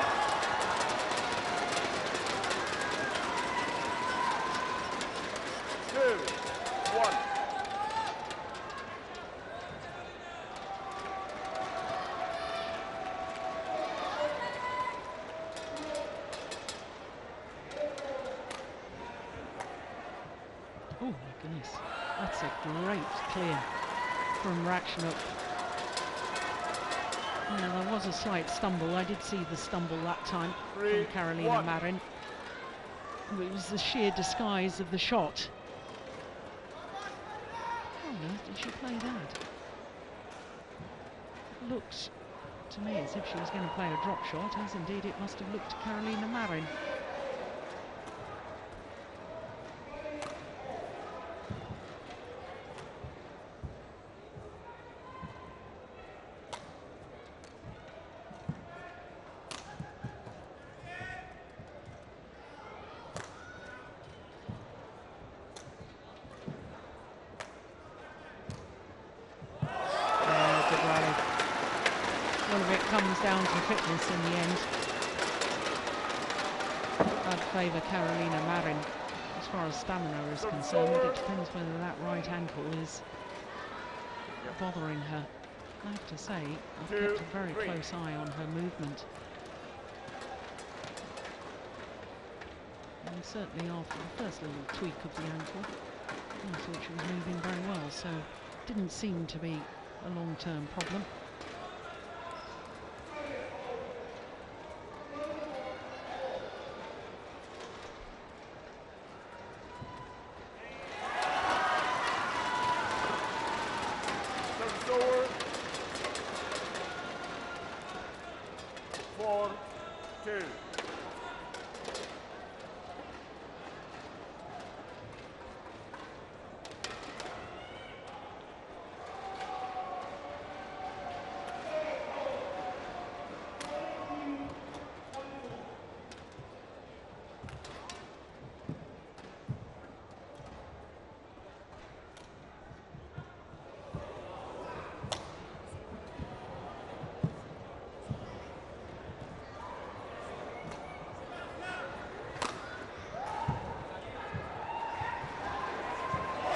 Oh my goodness, that's a great clear from Ratchanok. Yeah, there was a slight stumble. I did see the stumble that time from Carolina Marin. It was the sheer disguise of the shot. How on earth did she play that? It looked to me as if she was going to play a drop shot, as indeed it must have looked to Carolina Marin. Comes down to fitness in the end. I'd favour Carolina Marin as far as stamina is concerned, but it depends whether that right ankle is bothering her. I have to say, I've kept a very close eye on her movement. And certainly after the first little tweak of the ankle, I thought she was moving very well, so it didn't seem to be a long-term problem.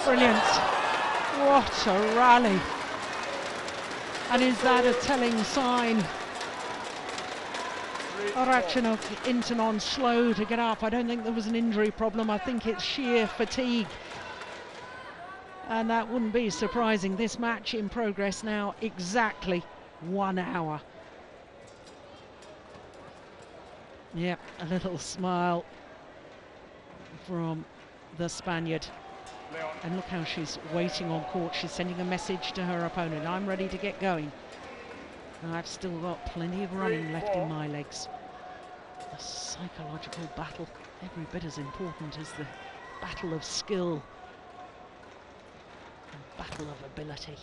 Brilliant. What a rally. And is that a telling sign? Ratchanok Intanon slow to get up. I don't think there was an injury problem. I think it's sheer fatigue. And that wouldn't be surprising. This match in progress now exactly 1 hour. Yep, a little smile from the Spaniard. And look how she's waiting on court. She's sending a message to her opponent. I'm ready to get going. And I've still got plenty of running left in my legs. A psychological battle, every bit as important as the battle of skill. The battle of ability.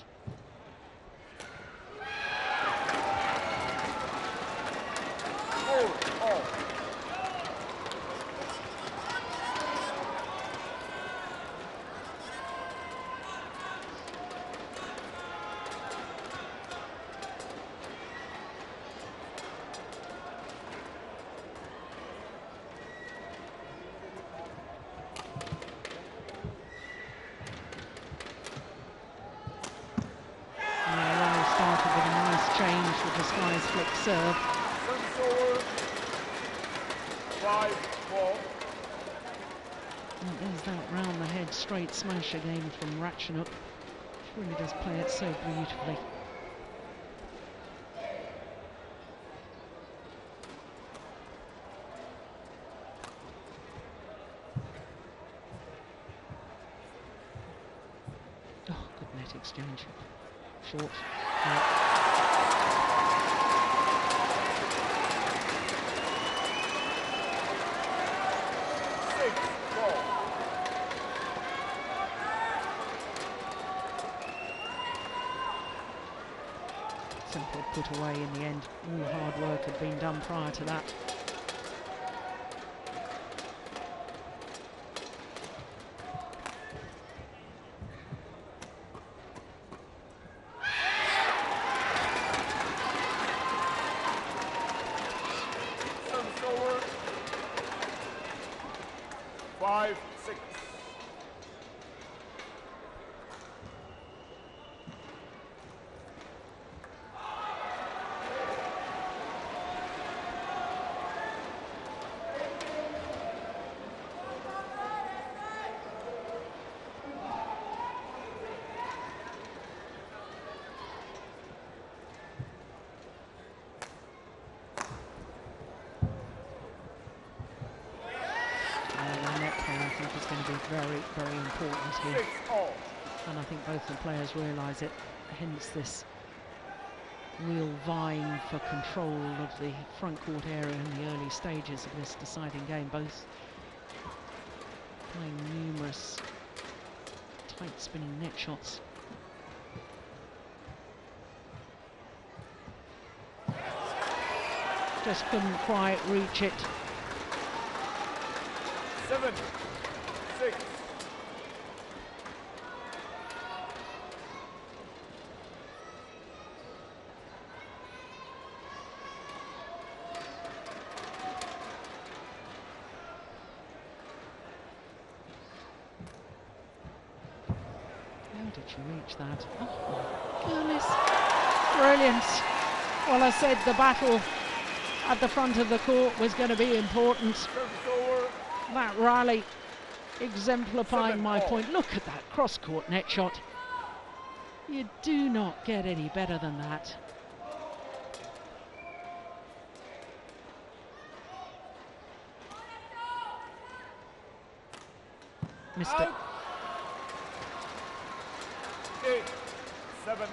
With the sky's flick serve. And there's that round the head straight smash again from Ratchanok. She really does play it so beautifully. Oh, good net exchange. Short. Simple put away in the end. All the hard work had been done prior to that. be very, very important here. 6-all. And I think both the players realise it, hence this real vying for control of the front court area in the early stages of this deciding game. Both playing numerous tight spinning net shots. Just couldn't quite reach it. 7-6. How did she reach that? Oh my goodness. Brilliant. Well, I said the battle at the front of the court was going to be important. That rally exemplifying my point. Look at that cross-court net shot. You do not get any better than that. Missed it. 8-7.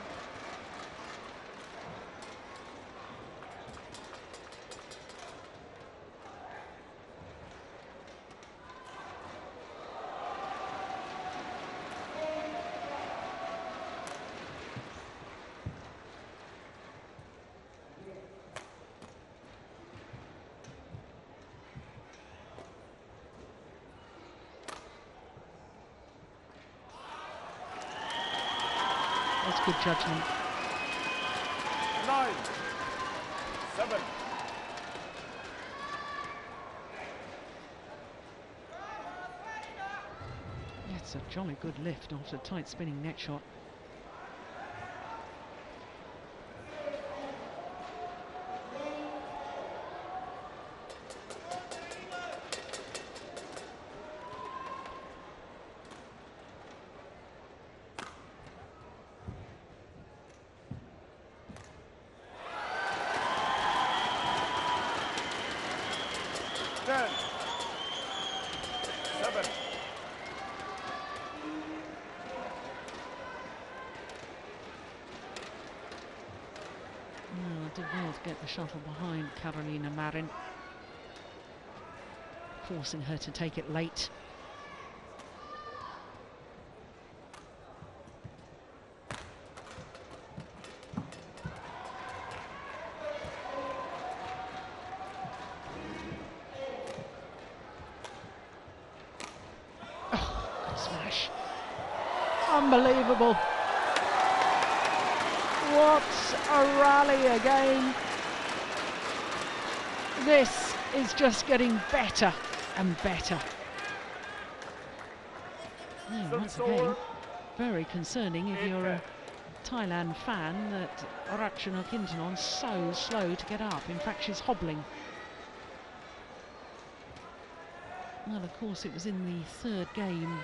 That's good judgment. 9-7. It's a jolly good lift after a tight spinning net shot. Did well to get the shuttle behind Carolina Marin, forcing her to take it late. Oh, good smash. Unbelievable. What a rally again. This is just getting better and better. Yeah, once again, very concerning if you're a Thailand fan that Ratchanok Intanon's so slow to get up. In fact, she's hobbling. Well, of course, it was in the third game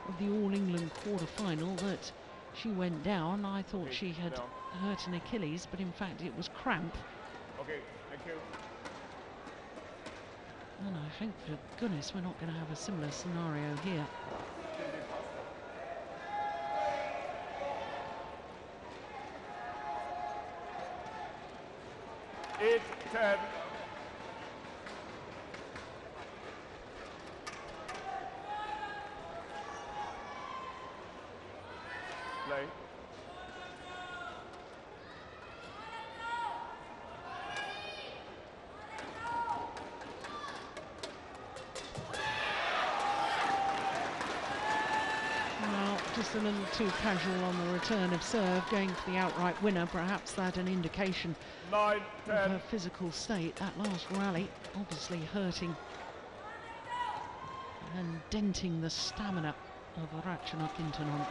of the All England quarter-final that she went down. I thought she had hurt an Achilles, but in fact it was cramp. Okay, thank you. And I think, for goodness, we're not going to have a similar scenario here. 8-10. Play. Well, just a little too casual on the return of serve, going for the outright winner. Perhaps that an indication 9-10. of her physical state. That last rally obviously hurting and denting the stamina of Ratchanok Intanon.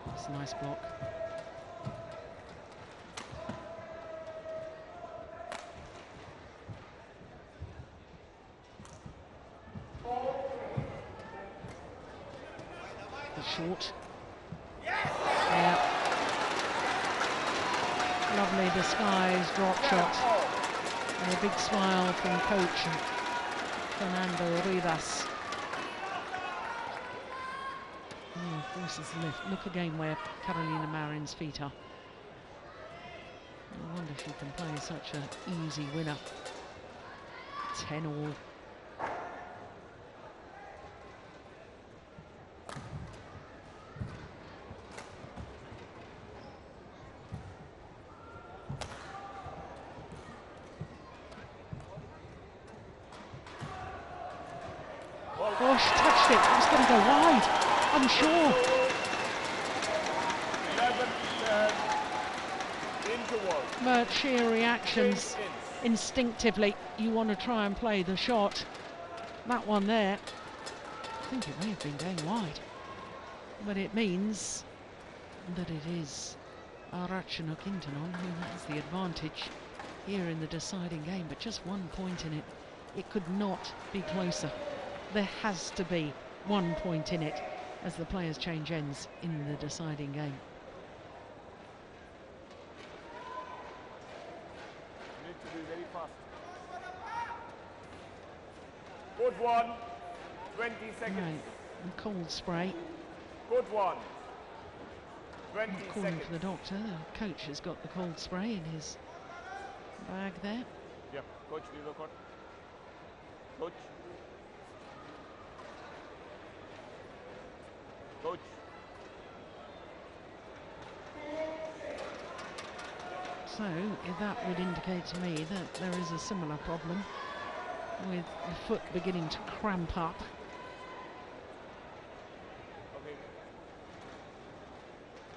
That's a nice block. Short. Yeah. lovely disguised drop shot. And a big smile from coach Fernando Rivas. Forces lift. Look again where Carolina Marin's feet are. I wonder if she can play such an easy winner. 10-all. Oh, she touched it. It was going to go wide, I'm sure. 11 But sheer reactions. Instinctively, you want to try and play the shot. That one there, I think it may have been going wide. But it means that it is Ratchanok Intanon who has the advantage here in the deciding game. But just 1 point in it. It could not be closer. There has to be 1 point in it as the players change ends in the deciding game. You need to be very fast. Good one. 20 seconds. Right, and cold spray. Good one. 20 Calling seconds. for the doctor. The coach has got the cold spray in his bag there. Yeah, coach, do the court. Coach. Coach. So that would indicate to me that there is a similar problem with the foot beginning to cramp up. Okay.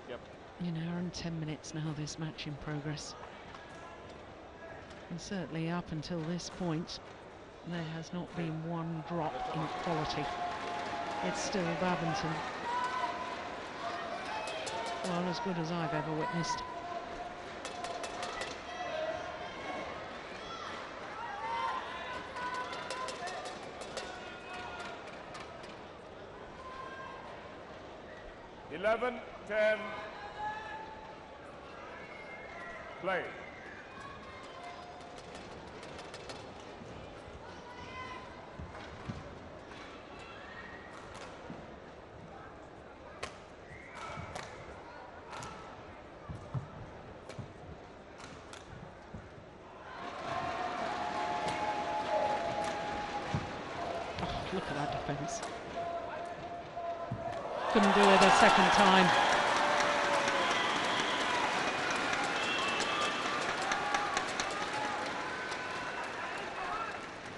Yep. In an hour and 10 minutes now, this match in progress. And certainly up until this point, there has not been one drop in quality. It's still badminton. Well, as good as I've ever witnessed. Eleven, 10. Play. Look at that defence. Couldn't do it a second time.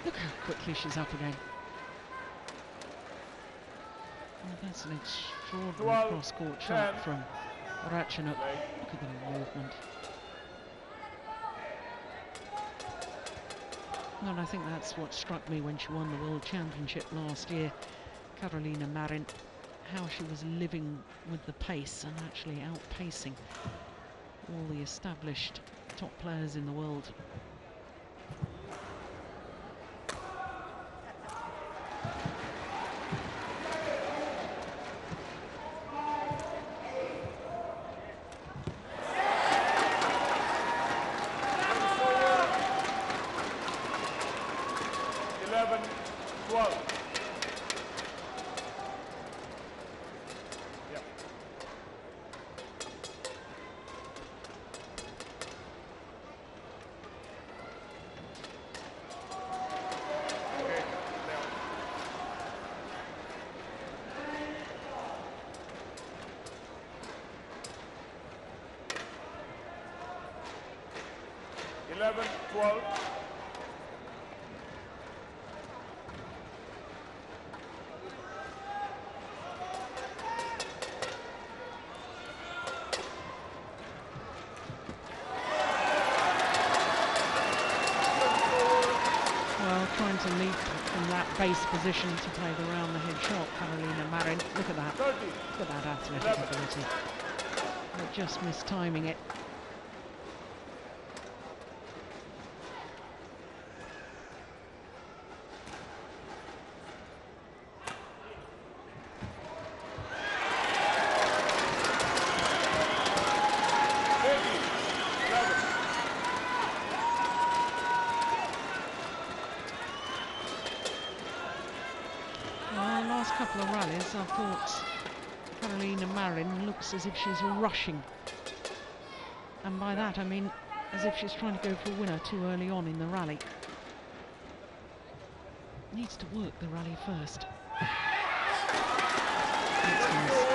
Look how quickly she's up again. Well, that's an extraordinary cross-court shot from Ratchanok. Look at the movement. And I think that's what struck me when she won the World Championship last year. Carolina Marin, how she was living with the pace and actually outpacing all the established top players in the world. Eleven, 12. Well, trying to leap from that base position to play the round the head shot, Carolina Marin. Look at that. 30. Look at that athletic ability. But just mistiming it. couple of rallies, I thought Carolina Marin looks as if she's rushing. And by that I mean as if she's trying to go for a winner too early on in the rally. Needs to work the rally first. That's nice.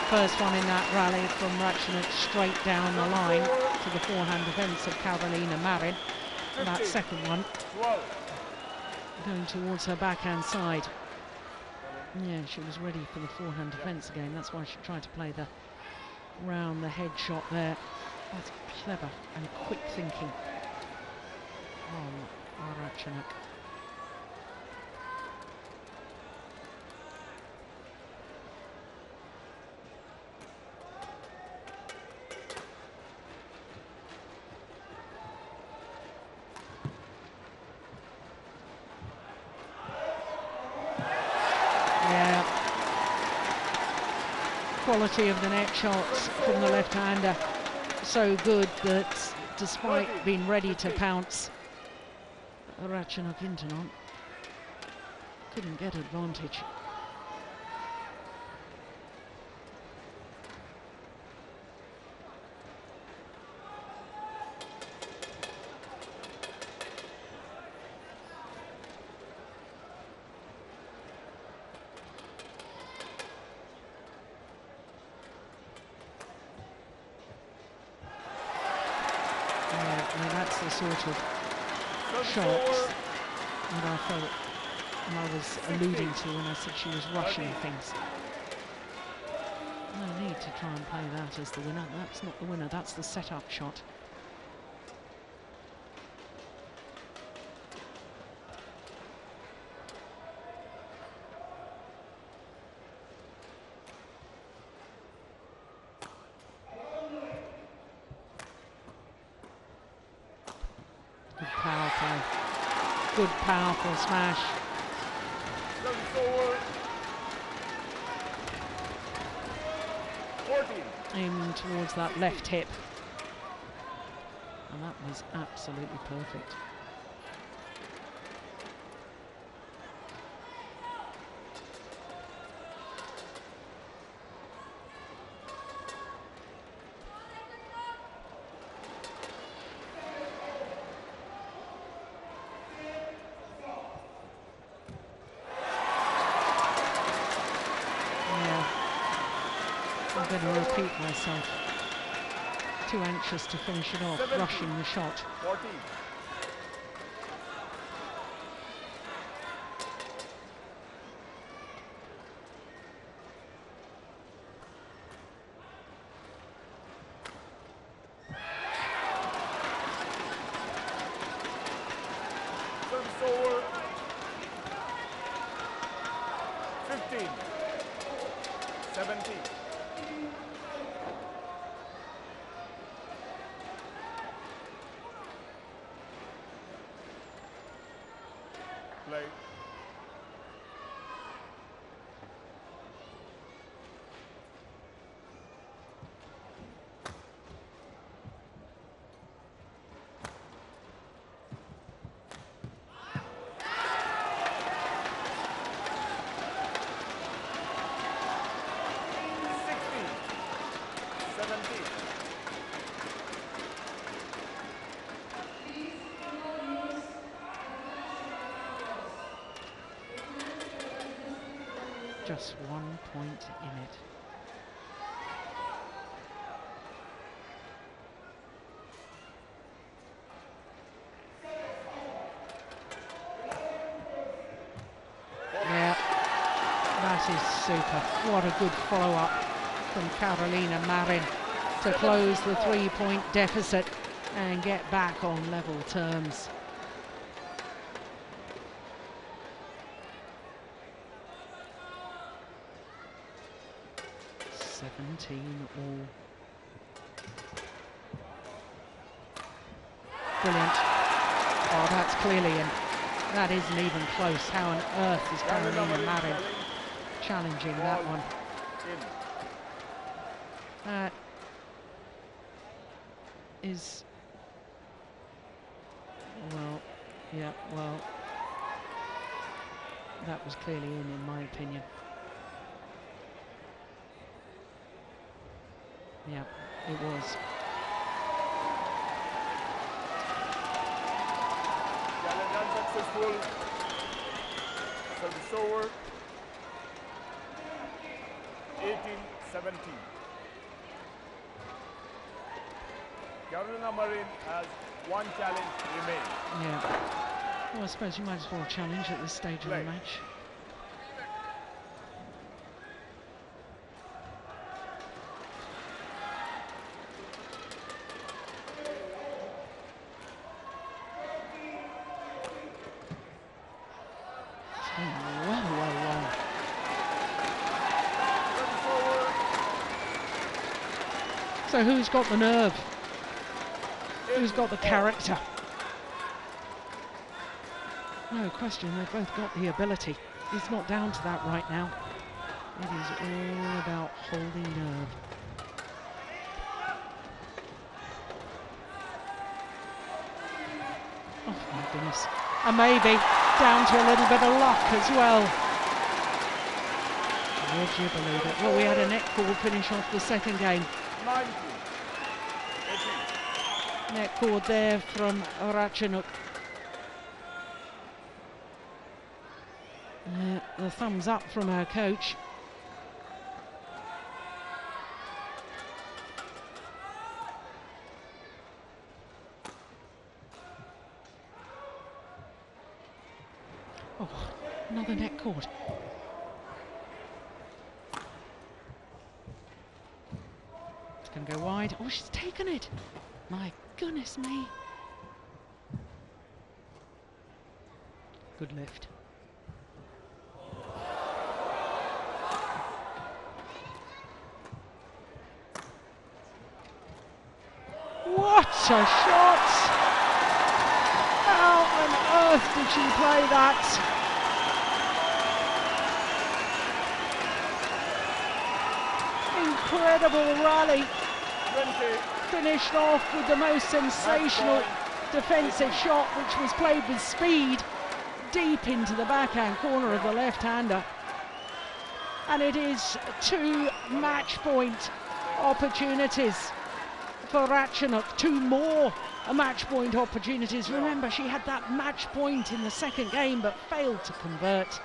First one in that rally from Ratchanok straight down the line to the forehand defence of Carolina Marin. And that second one going towards her backhand side. Yeah, she was ready for the forehand defence again. That's why she tried to play the round the head shot there. That's clever and quick thinking from Ratchanok. Quality of the net shots from the left-hander so good that despite being ready to pounce, Ratchanok Intanon couldn't get advantage. That's the sort of shots that I felt and I was alluding to when I said she was rushing things. No need to try and play that as the winner. That's not the winner, that's the set-up shot. Good powerful smash. Aiming towards that left hip. And that was absolutely perfect. I'm going to repeat myself. Too anxious to finish it off, rushing the shot. 40. Service over. 15. 17. Play. Just 1 point in it. Yeah, that is super. What a good follow-up from Carolina Marin to close the 3-point deficit and get back on level terms. All. Brilliant. Oh, that's clearly in. That isn't even close. How on earth is Carolina Marin challenging that one? That is, well, yeah, well, that was clearly in my opinion. Yeah, it was. Challenge unsuccessful. Service over. 18-17. Carolina Marin has one challenge remaining. Yeah. Well, I suppose you might as well challenge at this stage of the match. So who's got the nerve? Who's got the character? No question, they've both got the ability. It's not down to that right now. It is all about holding nerve. Oh my goodness. And maybe down to a little bit of luck as well. Would you believe it? Well, we had a net call finish off the second game. Net cord there from Ratchanok. The thumbs up from our coach. Oh, another net cord. It's going to go wide. Oh, she's taken it. My goodness me. Good lift. What a shot! How on earth did she play that? Incredible rally. 20. Finished off with the most sensational defensive shot, which was played with speed deep into the backhand corner of the left-hander. And it is 2 match point opportunities for Ratchanok, 2 more match point opportunities. Remember, she had that match point in the second game but failed to convert.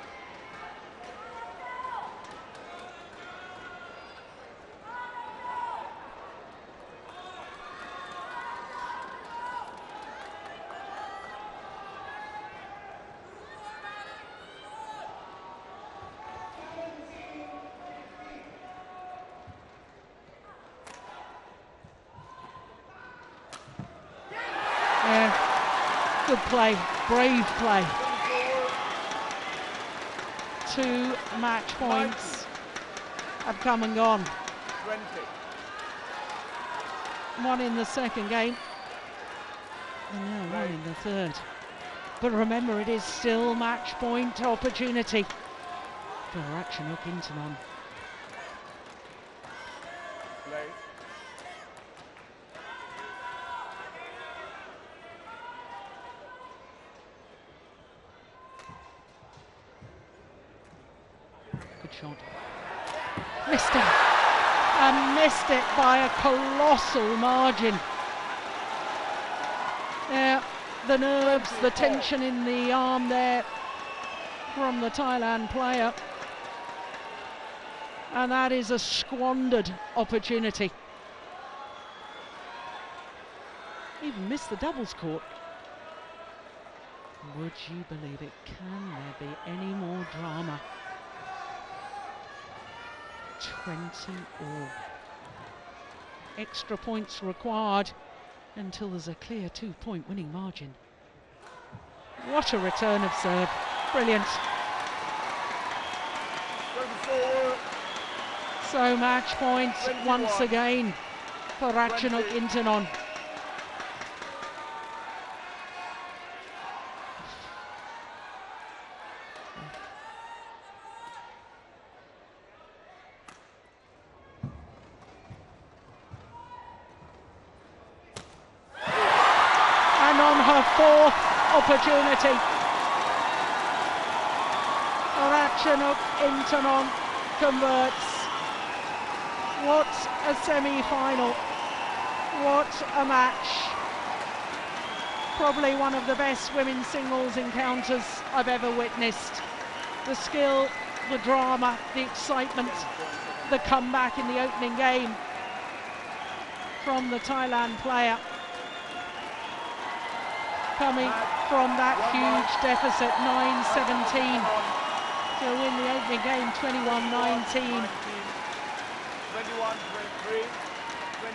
Good play, brave play. 2 match points have come and gone. 20. 1 in the second game, and now 1 in the third. But remember, it is still match point opportunity for Ratchanok Intanon. Good shot. Missed it. And missed it by a colossal margin. Yeah, the nerves, the tension in the arm there from the Thailand player. And that is a squandered opportunity. Even missed the doubles court. Would you believe it? Can there be any more drama? 20 all. extra points required until there's a clear 2-point winning margin. What a return of serve. Brilliant. So match point once again for Ratchanok Intanon. And on her fourth opportunity, Ratchanok Intanon converts. What a semi-final. What a match. Probably one of the best women's singles encounters I've ever witnessed. The skill, the drama, the excitement, the comeback in the opening game from the Thailand player. Coming from that huge deficit, 9-17, to win the opening game 21-19. 21-23, 22-20.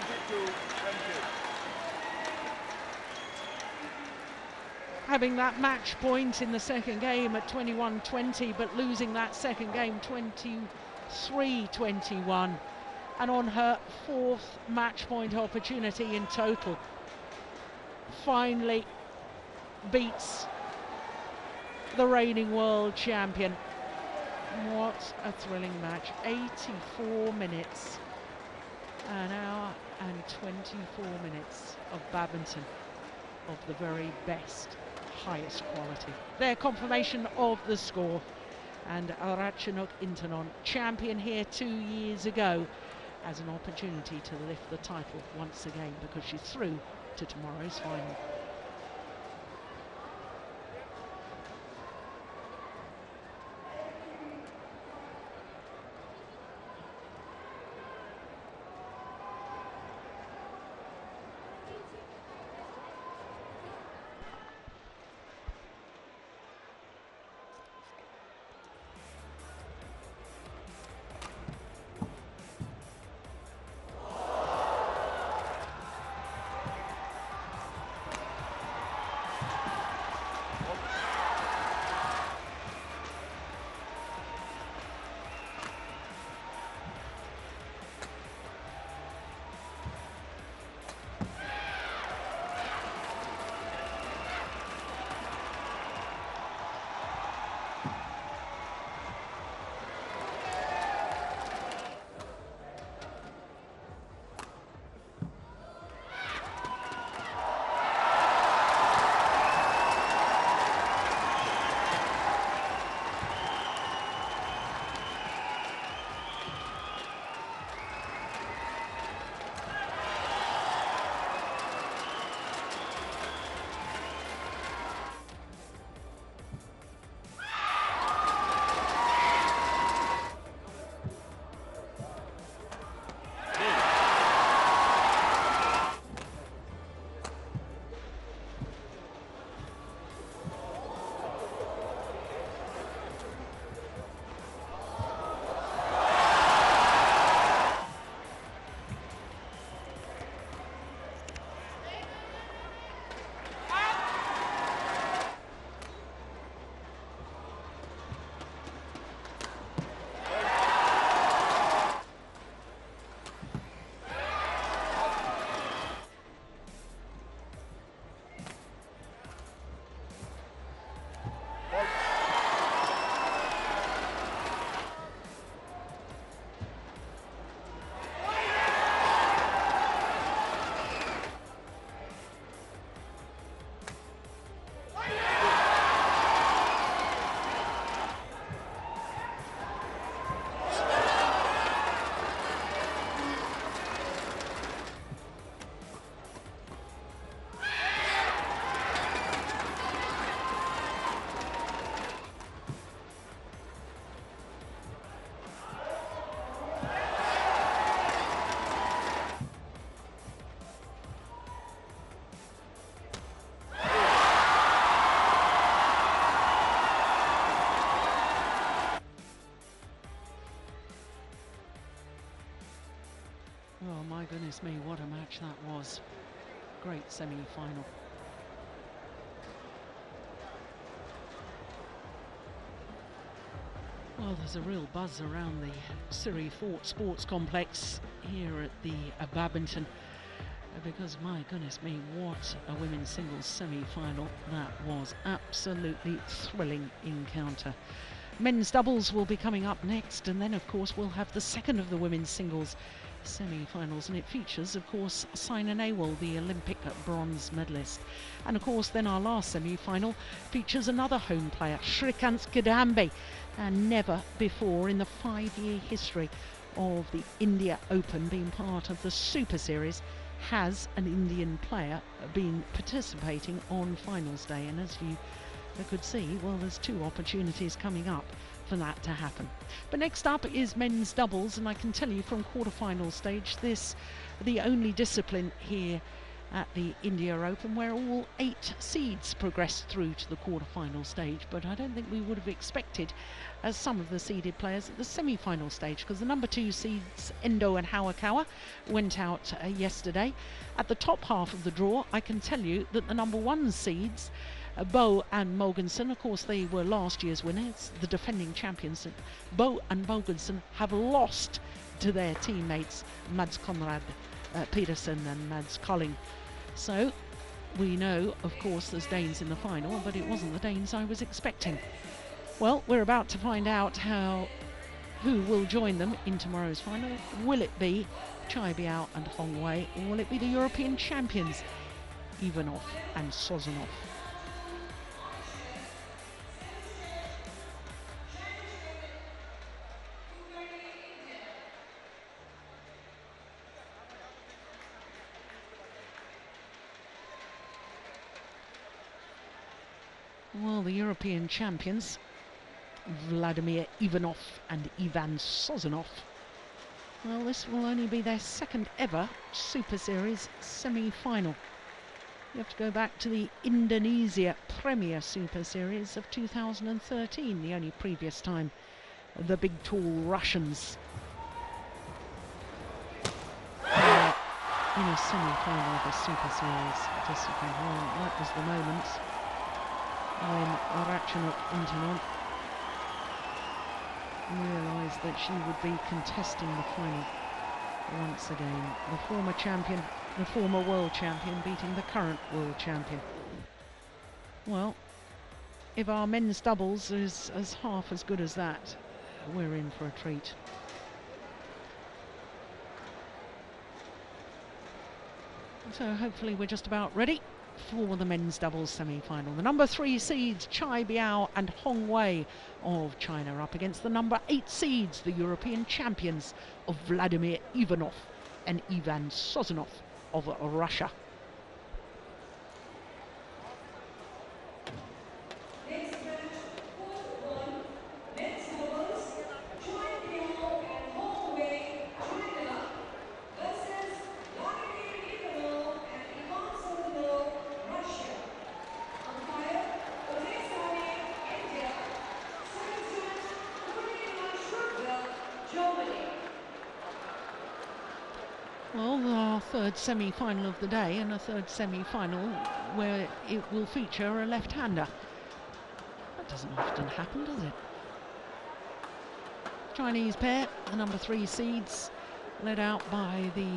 Having that match point in the second game at 21-20, but losing that second game 23-21, and on her fourth match point opportunity in total, finally beats the reigning world champion. What a thrilling match. 84 minutes, an hour and 24 minutes of badminton of the very best, highest quality. Their confirmation of the score, and Ratchanok Intanon, champion here 2 years ago, has an opportunity to lift the title once again because she's through to tomorrow's final. Oh my goodness me, what a match that was. Great semi-final. Well, there's a real buzz around the Surrey Fort Sports Complex here at the Badminton, because my goodness me, what a women's singles semi-final that was. Absolutely thrilling encounter. Men's doubles will be coming up next, and then of course we'll have the second of the women's singles semi-finals, and it features of course Saina Nehwal, the Olympic bronze medalist, and of course then our last semi-final features another home player, Shrikant Kadambi, and never before in the 5-year history of the India Open being part of the Super Series has an Indian player been participating on finals day, and as you could see, well, there's 2 opportunities coming up for that to happen. But next up is men's doubles, and I can tell you from quarter-final stage, this the only discipline here at the India Open where all 8 seeds progressed through to the quarter-final stage. But I don't think we would have expected some of the seeded players at the semi-final stage, because the number 2 seeds Endo and Hawakawa went out yesterday. At the top half of the draw, I can tell you that the number 1 seeds Bo and Mogensen, of course they were last year's winners, the defending champions. Bo and Mogensen have lost to their teammates Mads Conrad Peterson and Mads Colling. So we know, of course, there's Danes in the final, but it wasn't the Danes I was expecting. Well, we're about to find out who will join them in tomorrow's final. Will it be Chai Biao and Hong Wei, or will it be the European champions Ivanov and Sozonov? Well, the European champions, Vladimir Ivanov and Ivan Sozonov. Well, this will only be their second ever Super Series semi-final. You have to go back to the Indonesia Premier Super Series of 2013, the only previous time the big tall Russians in a semi-final of a Super Series discipline. Well, that was the moment when Ratchanok Intanon realised that she would be contesting the final once again. The former champion, the former world champion, beating the current world champion. Well, if our men's doubles is half as good as that, we're in for a treat. So hopefully we're just about ready for the men's doubles semi-final. The number 3 seeds Chai Biao and Hong Wei of China up against the number 8 seeds, the European champions of Vladimir Ivanov and Ivan Sozonov of Russia. Well, our third semi-final of the day, and a third semi-final where it will feature a left-hander. That doesn't often happen, does it? Chinese pair, the number 3 seeds, led out by the